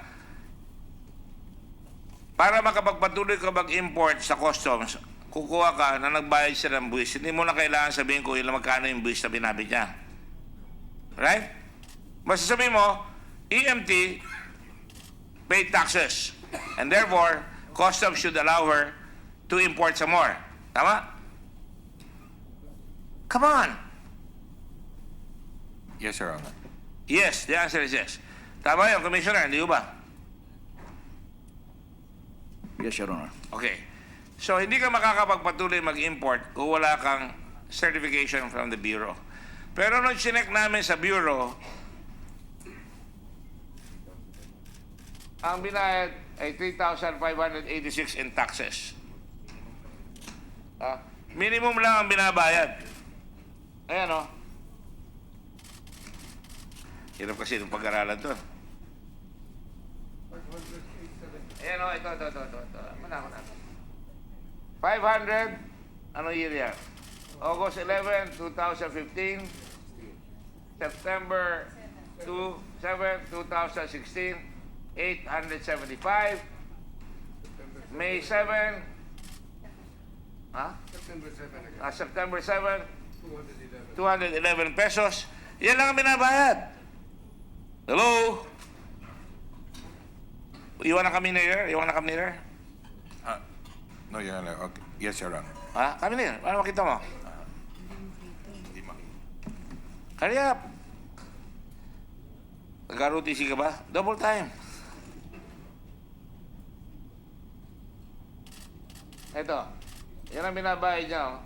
para makapagpatuloy ka mag-import sa customs, kukuha ka na nagbayad siya ng buwis. Hindi mo na kailangan sabihin ko ilang magkano yung buwis na binabit niya. Right? Basta sabihin mo, EMT paid taxes. And therefore, customs should allow her to import some more. Tama? Come on. Yes, Your Honor. Yes, the answer is yes. Tama yun, Commissioner, hindi ba? Yes, Your Honor. Okay. So, hindi ka makakapagpatuloy mag-import kung wala kang certification from the Bureau. Pero nung chinek namin sa Bureau, ang binayad ay 3,586 in taxes. Minimum lang ang binabayad. Ayan o. Hirap kasi ng pag-aralan to. Ayan o, ito. Mana. 500, ano year yan? August 11, 2015. September 7, 2016. 875. May 7. September 7. 211 pesos. Yan lang ang binabayad. Hello? Iwan na kami nila? No, Your Honor. Okay. Yes, Your Honor. Ha? Kami nila? Ano makita mo? Hurry up. Nag-ROTC ka ba? Double time. Ito. Yan ang binabayad niya. Oh.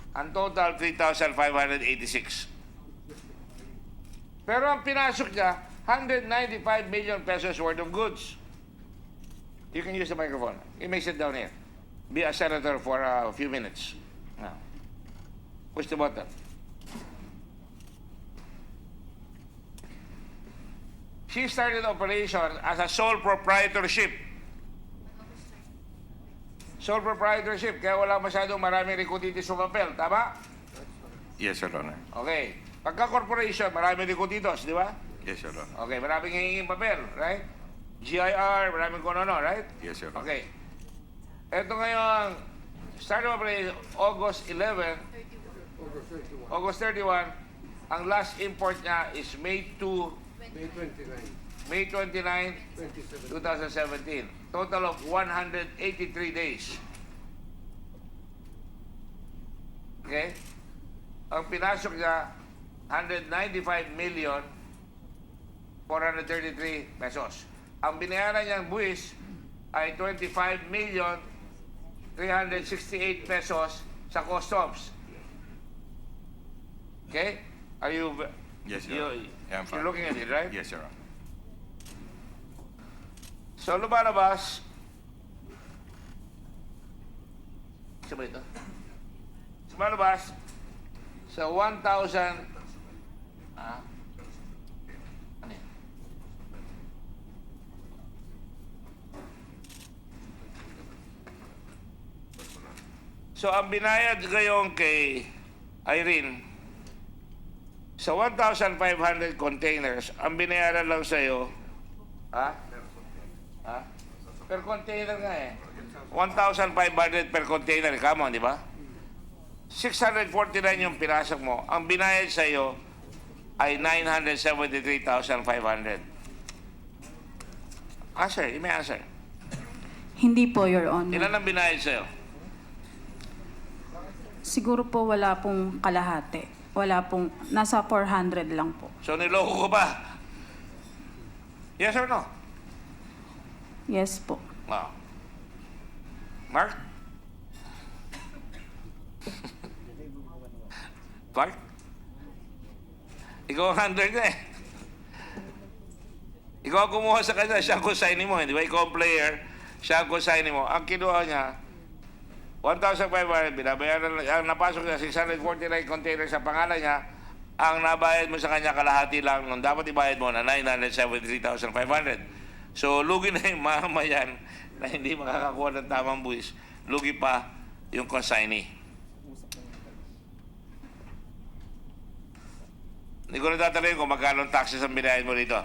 Ang total, 3,586. Pero ang pinasok niya, 195 million pesos worth of goods. You can use the microphone. You may sit down here. Be a senator for a few minutes. Now, push the button. She started operation as a sole proprietorship. Sole proprietorship, kaya wala masyadong maraming recruititis sa papel. Tama? Yes, Your Honor. Okay. Pagka-corporation, maraming recruititos, di ba? Yes, Your Honor. Okay, maraming hihinging papel, right? GIR, maraming kung ano, right? Yes, Your Honor. Okay. Ito ngayon, start of operation, August 11, August 31, ang last import niya is May 29, 2017. Total of 183 days. Okay? Ang pinasok niya, 195 million 433 pesos. Ang binayaran niyang buwis ay 25 million 368 pesos sa customs. Okay? Are you... Yes, Your Honor. Yeah, I'm fine. You're looking at it, right? Yes, Your Honor. So, lumalabas... Isa ba ito? Lumalabas sa 1,000... Ano yan? So, ang binayad ngayon kay Irene, sa 1,500 containers, ang binayaran lang sa'yo, ha? Per container nga eh. 1,500 per container, come on, di ba? 649 yung pinasok mo. Ang binayad sa'yo ay 973,500. Answer, you may answer. Hindi po, Your Honor. Ilan ang binayad sa'yo? Siguro po wala pong kalahati. Wala pong, nasa 400 lang po. So, niloko ko ba? Yes or no? Yes po. No. Mark? Mark? Ikaw ang handler niya eh. Ikaw ang kumuha sa kanya, siya ang consignee mo, di ba? Ikaw ang player, siya ang consignee mo. Ang kinuha niya, 1,500, binabayaran, ang napasok niya, 649 containers sa pangalan niya, ang nabayad mo sa kanya kalahati lang, nung dapat ibayad mo na 973,500. So, lugi na yung mamamayan na hindi makakakuha ng tamang buwis. Lugi pa yung consignee. Hindi ko natatanong kung magkano ang taxes ang binayad mo dito.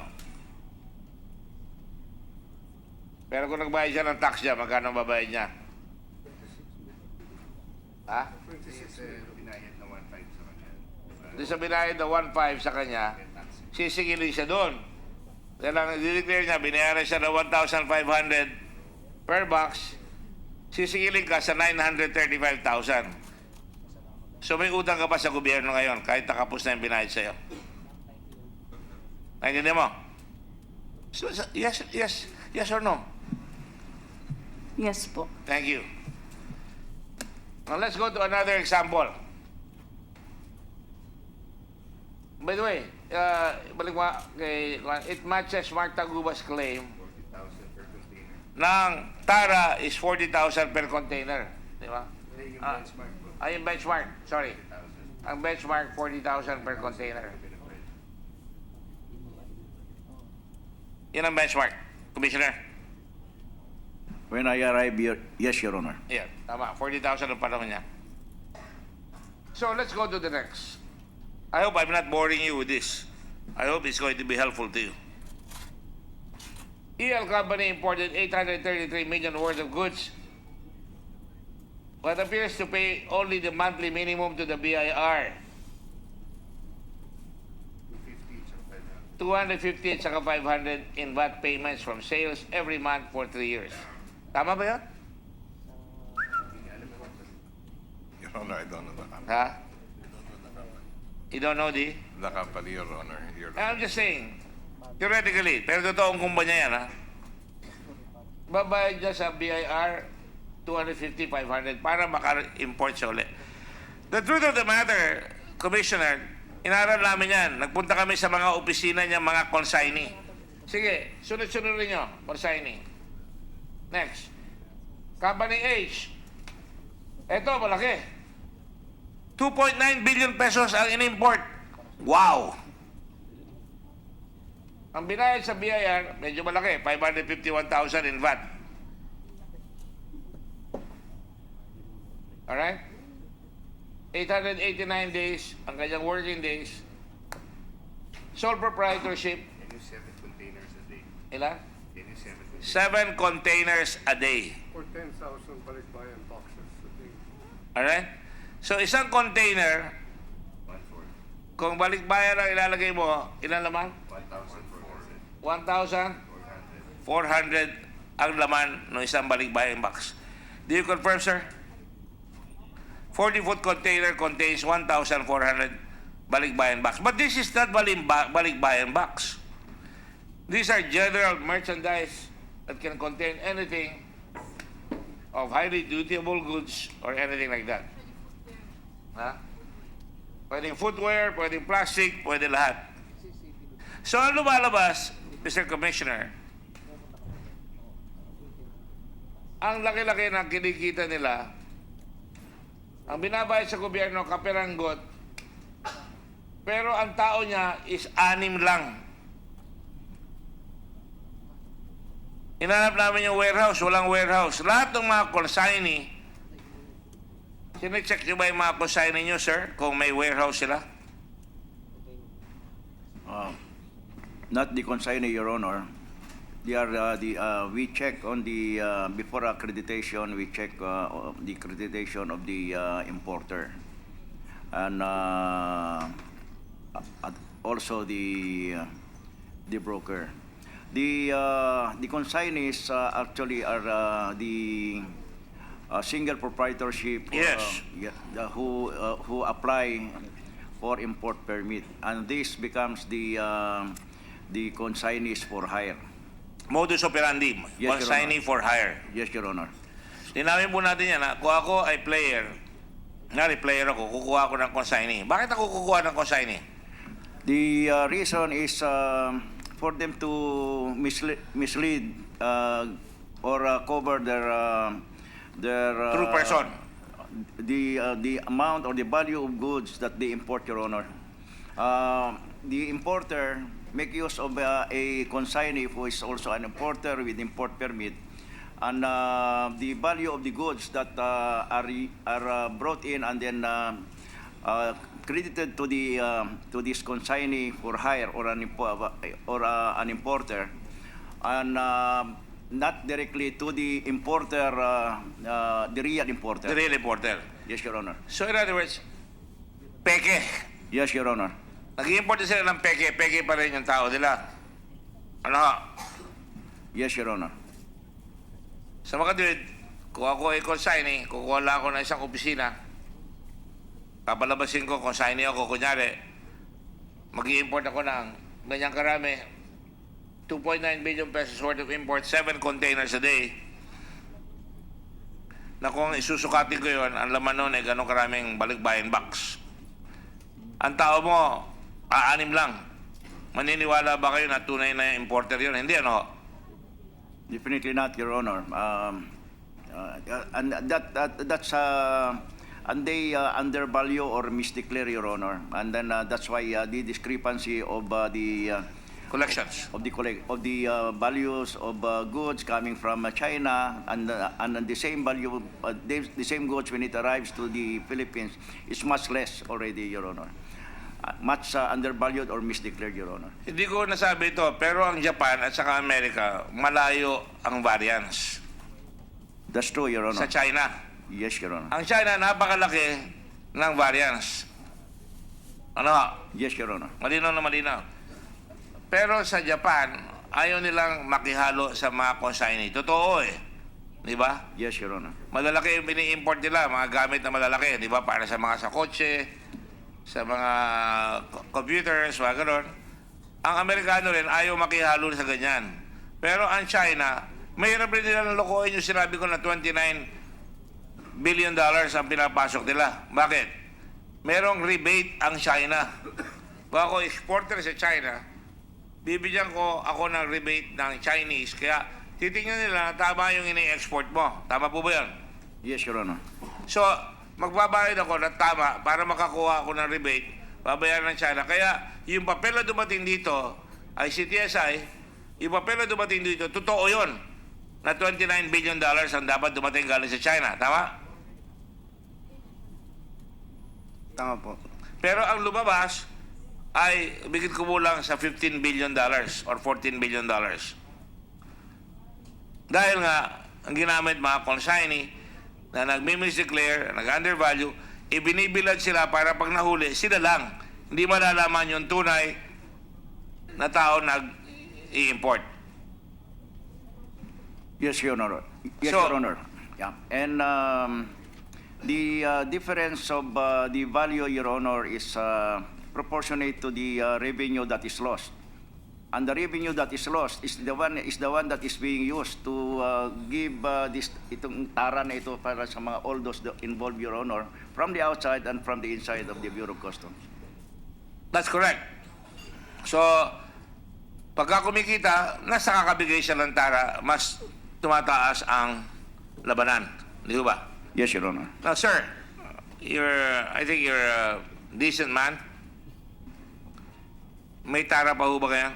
Pero kung nagbayad siya ng tax niya, magkano ang babayad niya? Ha? Doon sa binayad na 1.5 sa kanya, sisigilin siya doon. Kaya lang, i-declare niya, binayaran siya na 1,500 per box, sisigilin ka sa 935,000. So may utang ka pa sa gobyerno ngayon, kahit nakapos na yung binayad sa'yo. Naintindihan mo? So, yes or no? Yes po. Thank you. Now let's go to another example. By the way, balik mo kay it matches Mark Taguba's claim ng Tara is 40,000 per container. Di ba? Yung benchmark. Yung benchmark. Sorry. Ang benchmark, 40,000 per container. Yan ang benchmark, Commissioner. When I arrive here, yes, Your Honor. Yeah, tama. 40,000 ang panahon niya. So let's go to the next. I hope I'm not boring you with this. I hope it's going to be helpful to you. EL Company imported 833 million worth of goods, but appears to pay only the monthly minimum to the BIR. 250 at saka 500 in VAT payments from sales every month for 3 years. Tama ba yun? Your Honor, I don't know the company. Ha? You don't know the? The company, Your Honor. I'm just saying, theoretically, pero totoong kumpanya yan, ha? Babayad niya sa BIR 250, 500 para maka-import siya ulit. The truth of the matter, Commissioner, inaral namin yan. Nagpunta kami sa mga opisina niya, mga consignee. Sige, sunod-sunod rin nyo, consignee. Next. Company H. Eto, malaki. 2.9 billion pesos ang in-import. Wow! Ang binayad sa BIR, medyo malaki, 551,000 in VAT. Alright? 889 days, ang kanyang working days. Sole proprietorship. Ilan? 7 containers a day. Or 10,000 balikbayan boxes a day. Alright? So, isang container, kung balikbayan ang ilalagay mo, ilan laman? 1,400 ang laman ng isang balikbayan box. Do you confirm, sir? 40-foot container contains 1,400 balikbayan box. But this is not balikbayan box. These are general merchandise that can contain anything of highly dutiable goods or anything like that. Ha? Pwedeng footwear, pwedeng plastic, pwede lahat. So, ang lumalabas, Mr. Commissioner, ang laki-laki na kinikita nila, ang binabayad sa gobyerno, kaperanggot, pero ang tao niya is 6 lang. Hinanap namin yung warehouse, walang warehouse. Lahat ng mga consignee, sinecheck nyo ba yung mga consignee nyo, sir, kung may warehouse sila? Not the consignee, Your Honor. They are we check on the before accreditation. We check the accreditation of the importer, and also the broker. The consignees actually are the single proprietorship. Yes. Who apply for import permit, and this becomes the consignees for hire. Modus operandi, Yes, Your consignee for hire. Yes, Your Honor. Linawin po natin yan, ha? Kung ako ay player, player ako, kukuha ako ng consignee. Bakit ako kukuha ng consignee? The reason is for them to mislead or cover their True person. the amount or the value of goods that they import, Your Honor. The importer make use of a consignee who is also an importer with import permit, and the value of the goods that are brought in and then credited to this consignee for hire or an importer, and not directly to the importer, the real importer. The real importer. Yes, Your Honor. So in other words, peke. Yes, Your Honor. Nag-import sila ng peke, peke pa rin yung tao nila. Ano ho? Yes, Your Honor. Sa mga duwid, kung ako ay consignee, kukuha lang ako ng isang opisina, papalabasin ko, consignee ako, kunyari, mag-i-import ako ng ganyang karami, 2.9 billion pesos worth of import, 7 containers a day, na kung isusukatin ko yun, ang laman nun ay ganong karaming balikbayan box. Ang tao mo, 6 lang. Maniniwala ba kayo na tunay na importer yun? Hindi, ano? Definitely not, Your Honor. And that's and they undervalue or misdeclare, Your Honor. And then that's why the discrepancy of the Collections. values of goods coming from China and the same value, the same goods when it arrives to the Philippines is much less already, Your Honor. Much undervalued or misdeclared, Your Honor. Hindi ko nasabi ito, pero ang Japan at saka Amerika, malayo ang variance That's true, Your sa Honor. China. Yes, Your Honor. Ang China, napakalaki ng variance. Ano? Yes, Your Honor. Malinaw na malinaw. Pero sa Japan, ayaw nilang makihalo sa mga consignee. Totoo eh. Di ba? Yes, Your Honor. Malalaki yung bini-import nila, mga gamit na malalaki. Di ba? Para sa mga sa kotse, sa mga computers, mga ganon. Ang Amerikano rin, ayaw makihalo sa ganyan. Pero ang China, mahirap rin nilang lokohin yung sinabi ko na $29 billion ang pinapasok nila. Bakit? Merong rebate ang China. Kung ako exporter sa China, bibigyan ko ako ng rebate ng Chinese. Kaya titingnan nila na tama yung ini-export mo. Tama po ba yan? Yes, Your Honor. So, magbabayad ako ng tama para makakuha ako ng rebate, babayaran ng China. Kaya yung papel na dumating dito ay CTSI, yung papel na dumating dito, totoo yun na $29 billion ang dapat dumating galing sa China. Tama? Tama po. Pero ang lumabas ay bigit kumulang sa $15 billion or $14 billion. Dahil nga, ang ginamit mga consignee na nag-misdeclare, nag-undervalue, ibinibilad sila para pag nahuli, sila lang. Hindi malalaman yung tunay na tao nag-i-import. Yes, Your Honor. Yes, So- Your Honor. Yeah. And the difference of the value, Your Honor, is proportionate to the revenue that is lost. And the revenue that is lost is the one that is being used to give itong tara na ito para sa mga all those involved, Your Honor, from the outside and from the inside of the Bureau of Customs. That's correct. So, pagka kumikita, nasa kakabigay siya ng tara, mas tumataas ang labanan. Di ba? Yes, Your Honor. Now, sir, I think you're a decent man. May tara pa ho ba kaya?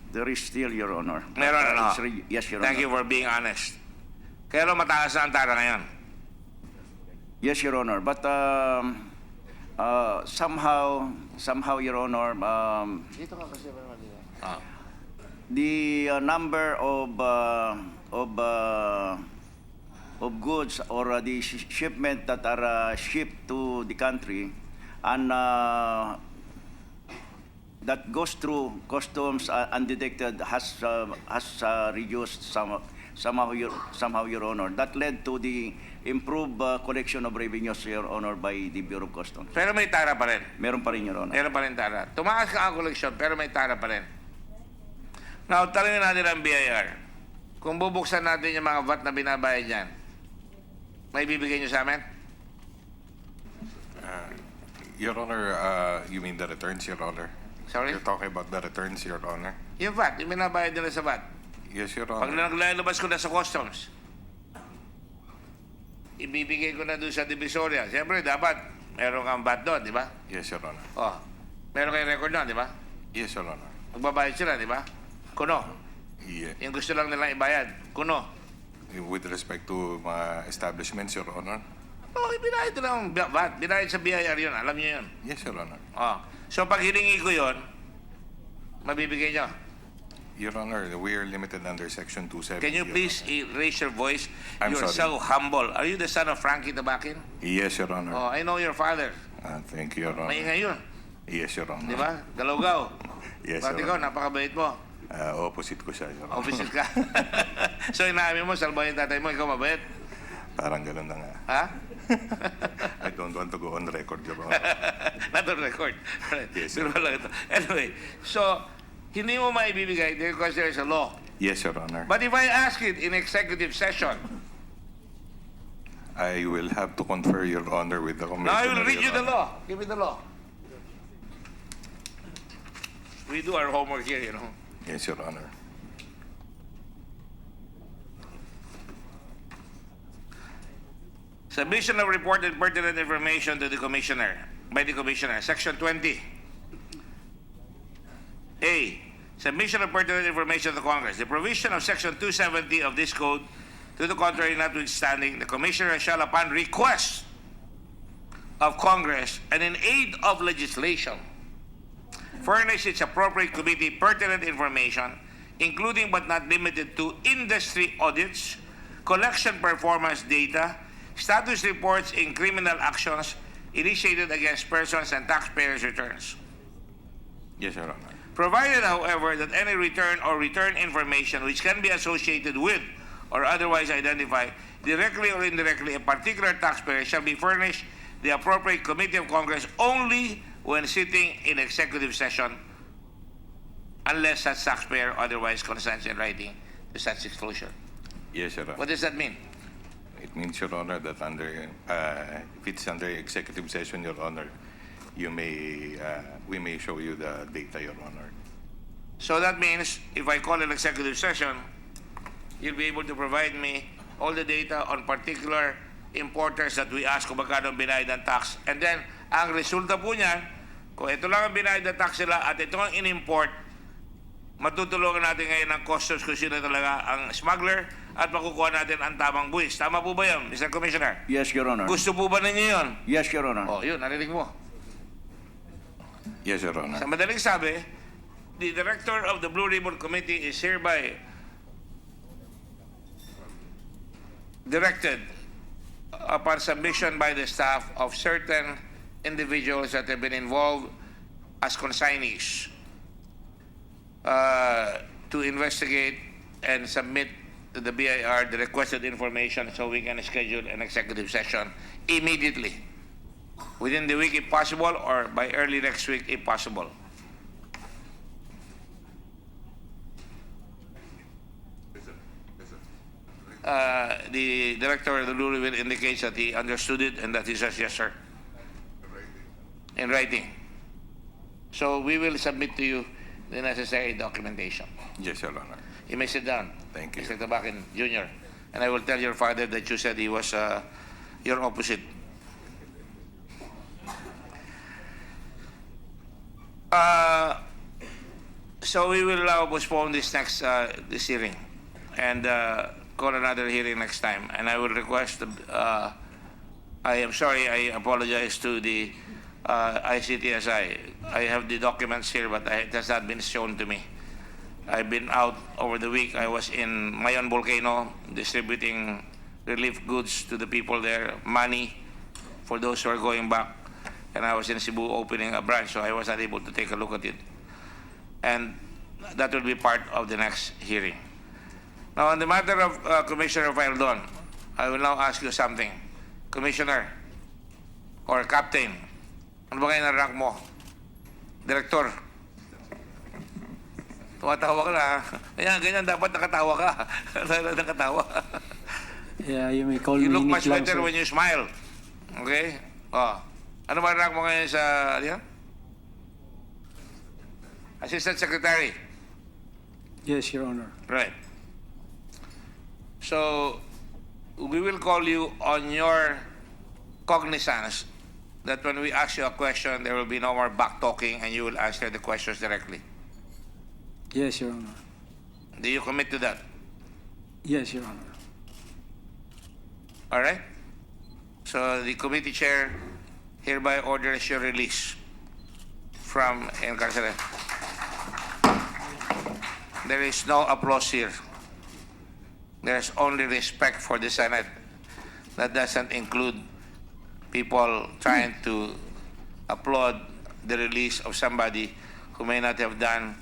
There is still, Your Honor. Meron, ano? Yes, Your Honor. Thank you for being honest. Kaya lang mataas na ang tara ngayon. Yes, Your Honor. But somehow, Your Honor, Ah. the number of goods or the shipment that are shipped to the country and that goes through customs undetected has reduced somehow, Your Honor. That led to the improved collection of revenues, Your Honor, by the Bureau of Customs. Pero may tara pa rin. Meron pa rin, Your Honor. Meron pa rin tara. Tumaas ka ang koleksyon, pero may tara pa rin. Now, talingin natin ang BIR. Kung bubuksan natin yung mga VAT na binabayad niyan, may bibigay niyo sa amin? Your Honor, you mean the returns, Your Honor? Sorry? You're talking about the returns, Your Honor? Yung VAT, yung binabayad nila sa VAT. Yes, Your Pag Honor. naglalabas ko na sa customs, ibibigay ko na doon sa Divisoria. Siyempre, dapat meron kang VAT doon, di ba? Yes, Your Honor. Oh, meron kayong record doon, di ba? Yes, Your Honor. Magbabayad sila, di ba? Kuno. Yeah. Yung gusto lang nilang ibayad. Kuno. With respect to mga establishments, Your Honor? Oh, ibinayad nila ang VAT. Binayad sa BIR yun. Alam niyo yun. Yes, Your Honor. Oh. So, pag hiningi ko yun, mabibigay niyo. Your Honor, we are limited under Section 270. Can you Your please Honor. raise your voice? I'm You're sorry. so humble. Are you the son of Frankie Tabakin? Yes, Your Honor. Oh, I know your father. Thank you, Your Honor. Maingay yun. Yes, Your Honor. Di ba? Galaw-gaw. Yes, Pati Your ko, Honor. napakabait mo. Opposite ko siya, Your Honor. Officer ka. So, inamin mo, salbahin tatay mo, ikaw mabait. Parang ganun na nga. Ha? I don't want to go on record, Your Honor. Not on record. Yes, Pero sir. lang ito. Anyway, so, hindi mo maibibigay because there is a law. Yes, Your Honor. But if I ask it in executive session, I will have to confer, Your Honor, with the Commissioner. now I will read you Your the Honor. law. Give me the law. We do our homework here, you know. Yes, Your Honor. Sa Submission of reported pertinent information to the Commissioner, by the Commissioner. Section 20. A. Submission of pertinent information to Congress. The provision of Section 270 of this code, to the contrary notwithstanding, the Commissioner shall, upon request of Congress and in aid of legislation, furnish its appropriate committee pertinent information, including but not limited to industry audits, collection performance data, status reports in criminal actions initiated against persons and taxpayers' returns. Yes, Your Honor. Provided, however, that any return or return information which can be associated with or otherwise identify directly or indirectly a particular taxpayer shall be furnished the appropriate committee of Congress only when sitting in executive session, unless such taxpayer otherwise consents in writing to such disclosure. Yes, Your Honor. What does that mean? It means, Your Honor, that if it's under executive session, Your Honor, we may show you the data, Your Honor. So that means if I call an executive session, you'll be able to provide me all the data on particular importers that we ask kung magkano ang binayad ng tax. And then, ang resulta po niyan, kung ito lang ang binayad ng tax nila at ito ang in-import, matutulungan natin ngayon ng customs kung sino talaga ang smuggler at makukuha natin ang tamang buwis. Tama po ba yun, Mr. Commissioner? Yes, Your Honor. Gusto po ba ninyo yun? Yes, Your Honor. Oh, yun, narinig mo. Yes, Your Honor. Sa madaling sabi, the Director of the Blue Ribbon Committee is hereby directed upon submission by the staff of certain individuals that have been involved as consignees to investigate and submit to the BIR the requested information so we can schedule an executive session immediately, within the week if possible, or by early next week if possible. The Director of the Blue Ribbon indicates that he understood it and that he says yes, sir. In writing. So we will submit to you the necessary documentation. Yes, Your Honor. You may sit down. Thank you. Mr. Tabakin Jr. And I will tell your father that you said he was your opposite. So we will postpone this next this hearing and call another hearing next time. And I will request. I am sorry. I apologize to the ICTSI. I have the documents here, but it has not been shown to me. I've been out over the week. I was in Mayon Volcano distributing relief goods to the people there, money for those who are going back. And I was in Cebu opening a branch, so I was not able to take a look at it. And that will be part of the next hearing. Now, on the matter of Commissioner Faildon, I will now ask you something. Commissioner or Captain, ano ba kayo na rank mo? Director. Tumatawa ka na. Ayan, ganyan, dapat nakatawa ka. Nakatawa. Yeah, you may call You me look Nick much lang, better sir. when you smile. Okay? Oh. Ano ba rank mo ngayon sa, ano yan? Assistant Secretary. Yes, Your Honor. Right. So, we will call you on your cognizance that when we ask you a question, there will be no more back-talking and you will answer the questions directly. Yes, Your Honor. Do you commit to that? Yes, Your Honor. All right? So, the committee chair hereby orders your release from incarceration. There is no applause here. There's only respect for the Senate. That doesn't include people trying to applaud the release of somebody who may not have done,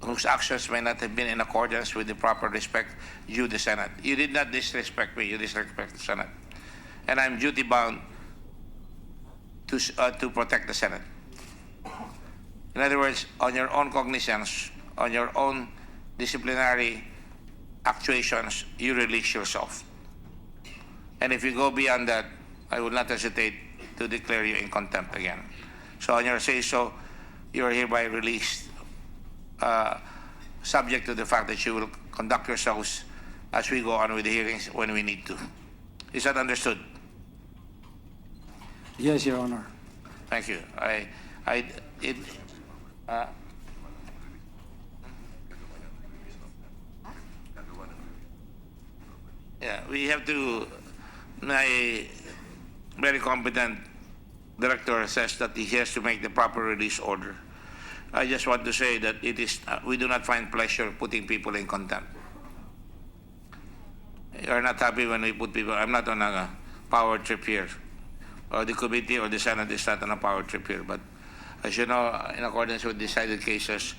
whose actions may not have been in accordance with the proper respect due the Senate. You did not disrespect me, you disrespect the Senate. And I'm duty-bound to protect the Senate. In other words, on your own cognizance, on your own disciplinary actuations, you release yourself. And if you go beyond that, I will not hesitate to declare you in contempt again. So on your say-so, you are hereby released, subject to the fact that you will conduct yourselves as we go on with the hearings when we need to. Is that understood? Yes, Your Honor. Thank you. It, uh, yeah, we have to, my very competent director says that he has to make the proper release order. I just want to say that it is, we do not find pleasure putting people in contempt. You are not happy when we put people, I'm not on a power trip here. Or the committee or the Senate is not on a power trip here. But as you know, in accordance with decided cases,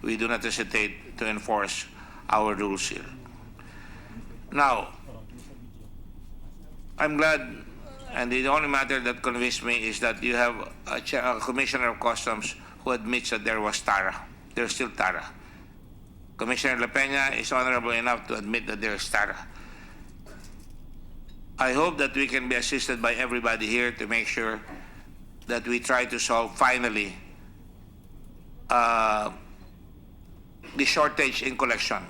we do not hesitate to enforce our rules here. Now, I'm glad, and the only matter that convinced me is that you have a Commissioner of Customs who admits that there was Tara. There's still Tara. Commissioner La Peña is honorable enough to admit that there is Tara. I hope that we can be assisted by everybody here to make sure that we try to solve finally the shortage in collection.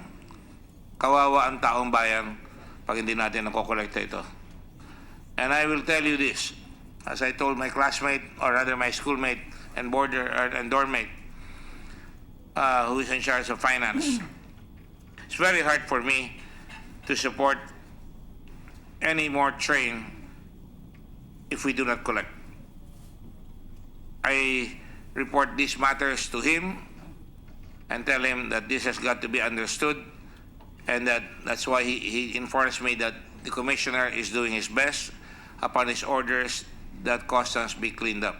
Kawawa ang taong bayan pag hindi natin nakokolekta ito. And I will tell you this, as I told my classmate, or rather my schoolmate and boarder and dormmate, who is in charge of finance. It's very hard for me to support any more train if we do not collect. I report these matters to him and tell him that this has got to be understood, and that's why he informs me that the commissioner is doing his best upon his orders that customs be cleaned up.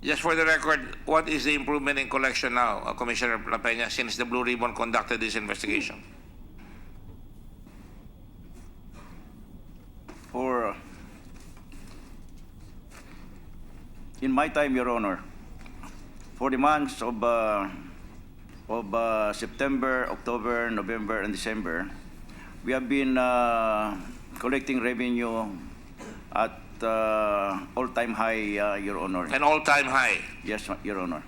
Just for the record, what is the improvement in collection now, Commissioner La Peña, since the Blue Ribbon conducted this investigation? For in my time, Your Honor, for the months of September, October, November, and December, we have been collecting revenue at all-time high, Your Honor. An all-time high. Yes, Your Honor.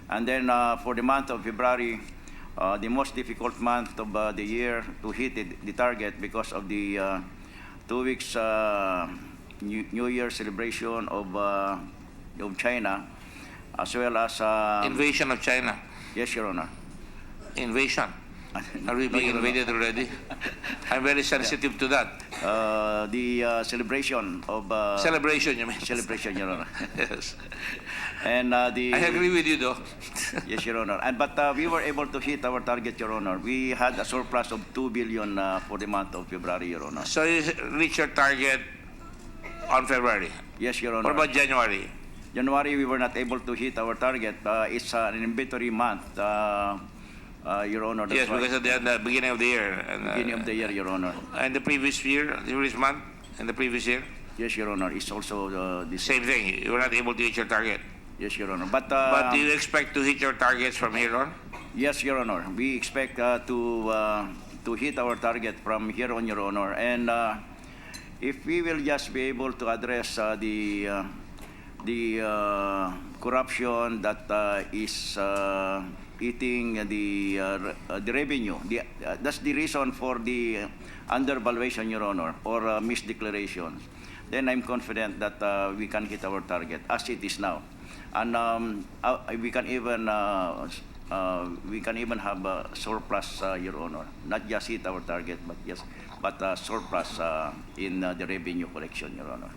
And then for the month of February, the most difficult month of the year to hit the target because of the 2 weeks New Year celebration of China, as well as Invasion of China. yes, Your Honor. Invasion. Are we being invaded already? I'm very sensitive to that. The celebration of Celebration, you mean? celebration, Your Honor. Yes. And the I agree with you, though. yes, Your Honor. And but we were able to hit our target, Your Honor. We had a surplus of 2 billion for the month of February, Your Honor. So you reach your target on February. Yes, Your Honor. What about January? January, we were not able to hit our target. It's an inventory month, Your Honor. That's Yes, why- because at the beginning of the year. And, beginning of the year, Your Honor. And the previous year, the previous month, and the previous year, Yes, Your Honor. It's also the same. same thing. You were not able to hit your target. Yes, Your Honor. But But do you expect to hit your targets from here on? yes, Your Honor. We expect to hit our target from here on, Your Honor. And if we will just be able to address the corruption that is eating the revenue, that's the reason for the undervaluation, Your Honor, or misdeclarations. Then I'm confident that we can hit our target as it is now. And we can even have a surplus, Your Honor. Not just hit our target, but yes, but surplus in the revenue collection, Your Honor.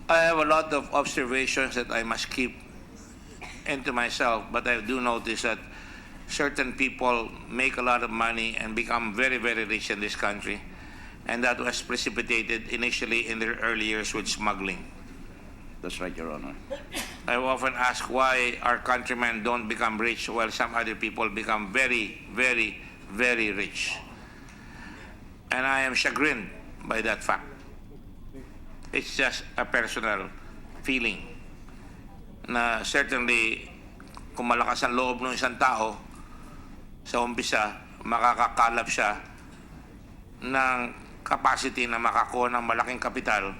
I have a lot of observations that I must keep into myself, but I do notice that certain people make a lot of money and become very, very rich in this country, and that was precipitated initially in their early years with smuggling. That's right, Your Honor. I often ask why our countrymen don't become rich while some other people become very, very, very rich. And I am chagrined by that fact. It's just a personal feeling na certainly kung malakas ang loob ng isang tao, sa umpisa, makakakalap siya ng capacity na makakuha ng malaking kapital,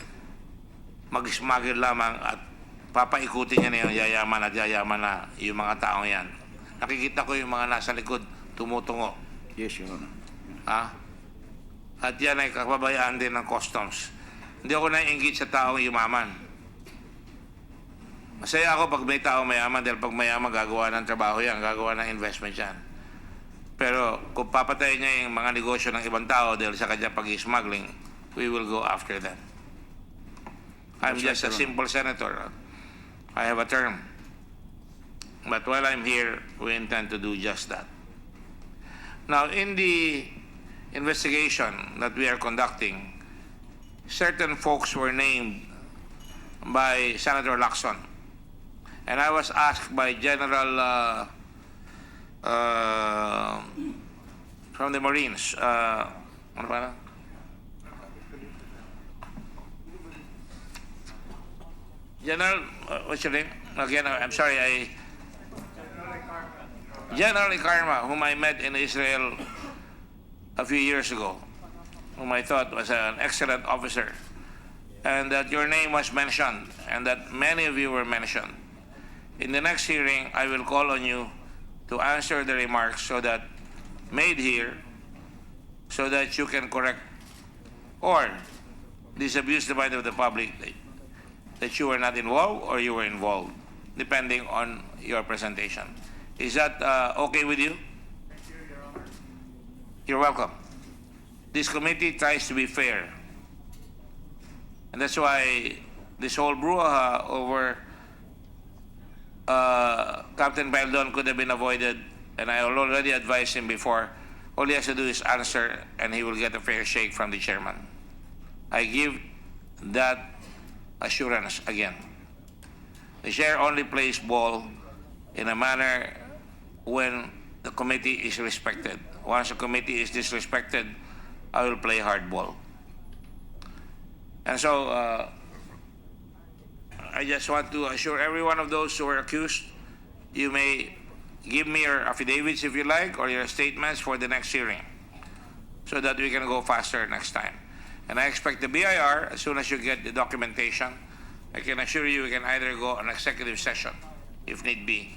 mag-smuggle lamang at papaikutin niya na yung yayaman na yung mga taong yan. Nakikita ko yung mga nasa likod, tumutungo. Yes, Your Honor. Ha? At yan ay kapabayaan din ng customs. Hindi ako naiinggit sa taong yumaman. Masaya ako pag may tao mayaman dahil pag mayaman gagawa ng trabaho yan, gagawa ng investment yan. Pero kung papatayin niya yung mga negosyo ng ibang tao dahil sa kanya pag-smuggling, we will go after them. I'm just a simple senator. I have a term. But while I'm here, we intend to do just that. Now, in the investigation that we are conducting, certain folks were named by Senator Lacson. And I was asked by General from the Marines, ano ba na? General, what's your name? Again, I'm sorry, General Ikarma, whom I met in Israel a few years ago, whom I thought was an excellent officer, and that your name was mentioned, and that many of you were mentioned. In the next hearing, I will call on you to answer the remarks so that made here, so that you can correct or disabuse the mind of the public that you were not involved or you were involved, depending on your presentation. Is that okay with you? Thank you, Your Honor. You're welcome. This committee tries to be fair. And that's why this whole brouhaha over Captain Baldon could have been avoided, and I already advised him before. All he has to do is answer, and he will get a fair shake from the chairman. I give that assurance again. The chair only plays ball in a manner when the committee is respected. Once the committee is disrespected, I will play hardball. And so, I just want to assure every one of those who are accused, you may give me your affidavits if you like, or your statements for the next hearing, so that we can go faster next time. And I expect the BIR, as soon as you get the documentation, I can assure you we can either go on executive session, if need be,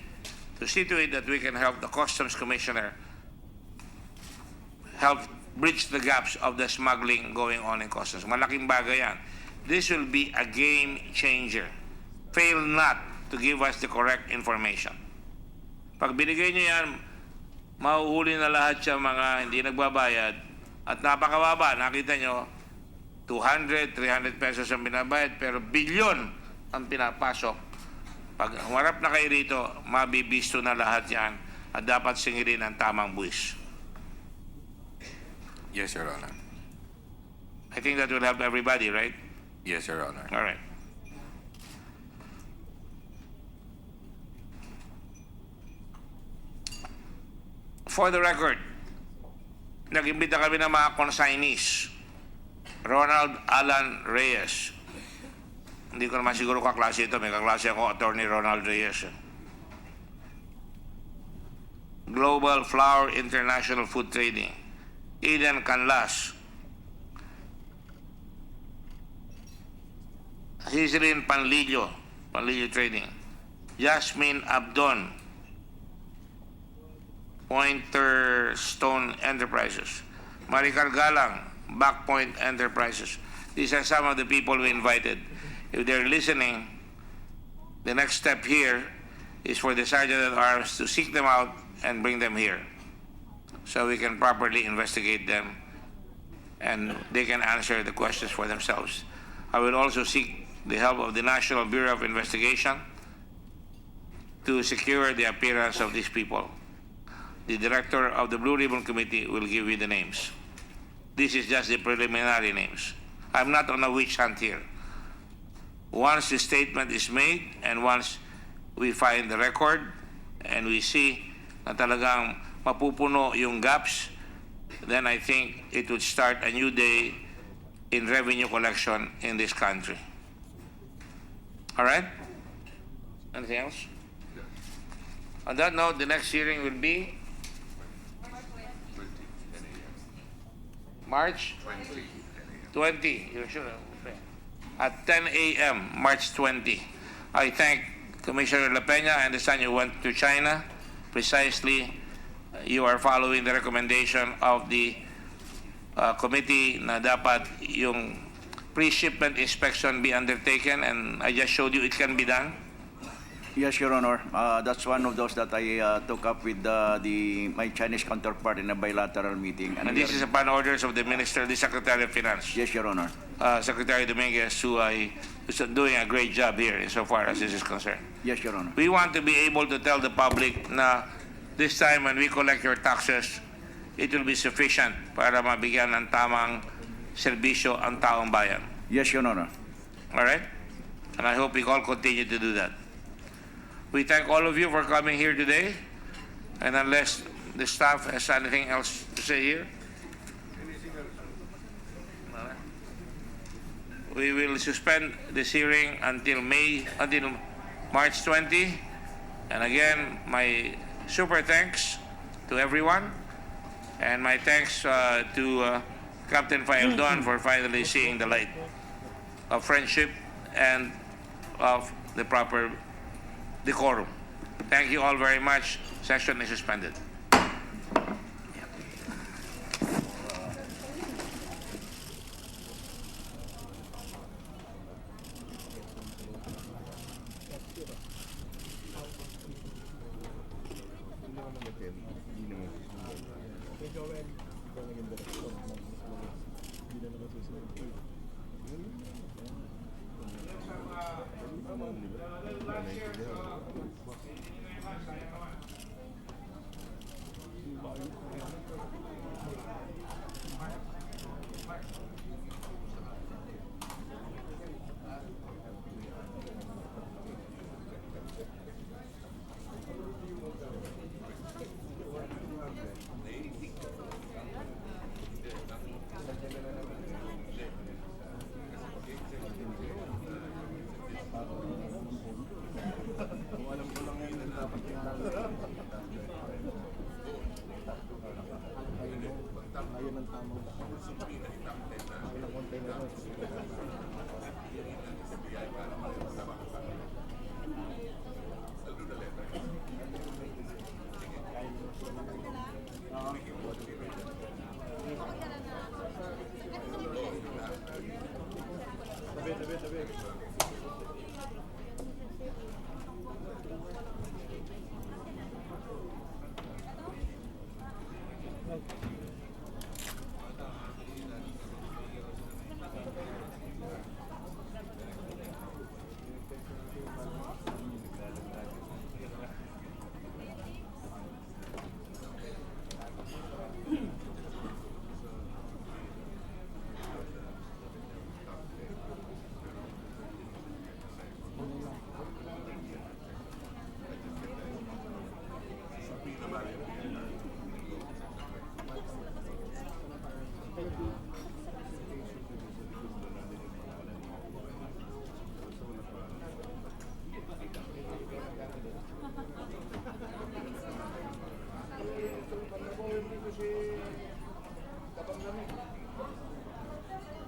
to see to it that we can help the Customs Commissioner help bridge the gaps of the smuggling going on in customs. Malaking bagay yan. This will be a game changer. Fail not to give us the correct information. Pag binigay nyo yan, mahuhuli na lahat siya mga hindi nagbabayad at napakababa. Nakita nyo, 200, 300 pesos ang binabayad pero bilyon ang pinapasok. Pag humarap na kayo rito, mabibisto na lahat yan at dapat singilin ang tamang buwis. Yes, Your Honor. I think that will help everybody, right? Yes, Your Honor. All right. For the record, nag-imbita kami ng mga consignees. Ronald Alan Reyes. Hindi ko naman siguro kaklase ito. May kaklase ako, Attorney Ronald Reyes. Global Flour International Food Trading. Eden Canlas. Hizrin Panlillo Trading. Jasmine Abdon, Pointer Stone Enterprises. Maricar Galang, Backpoint Enterprises. These are some of the people we invited. If they're listening, the next step here is for the Sergeant at Arms to seek them out and bring them here so we can properly investigate them and they can answer the questions for themselves. I will also seek the help of the National Bureau of Investigation to secure the appearance of these people. The director of the Blue Ribbon Committee will give you the names. This is just the preliminary names. I'm not on a witch hunt here. Once the statement is made and once we find the record and we see na talagang mapupuno yung gaps, then I think it would start a new day in revenue collection in this country. All right? Anything else? On that note, the next hearing will be March 20. You're sure? Okay. At 10 a.m., March 20. I thank Commissioner La Peña. I understand you went to China. Precisely, you are following the recommendation of the committee na dapat yung pre-shipment inspection be undertaken, and I just showed you it can be done. Yes, Your Honor. That's one of those that I took up with my Chinese counterpart in a bilateral meeting. And this is upon orders of the Minister, the Secretary of Finance, Yes, Your Honor. Secretary Dominguez, who's doing a great job here insofar as this is concerned. Yes, Your Honor. We want to be able to tell the public na this time when we collect your taxes, it will be sufficient para mabigyan ng tamang serbisyo ang taong bayan. Yes, Your Honor. All right? And I hope we all continue to do that. We thank all of you for coming here today. And unless the staff has anything else to say here, we will suspend this hearing until March 20. And again, my super thanks to everyone. And my thanks to Captain Faeldon for finally seeing the light of friendship and of the proper decorum. Thank you all very much. Session is suspended.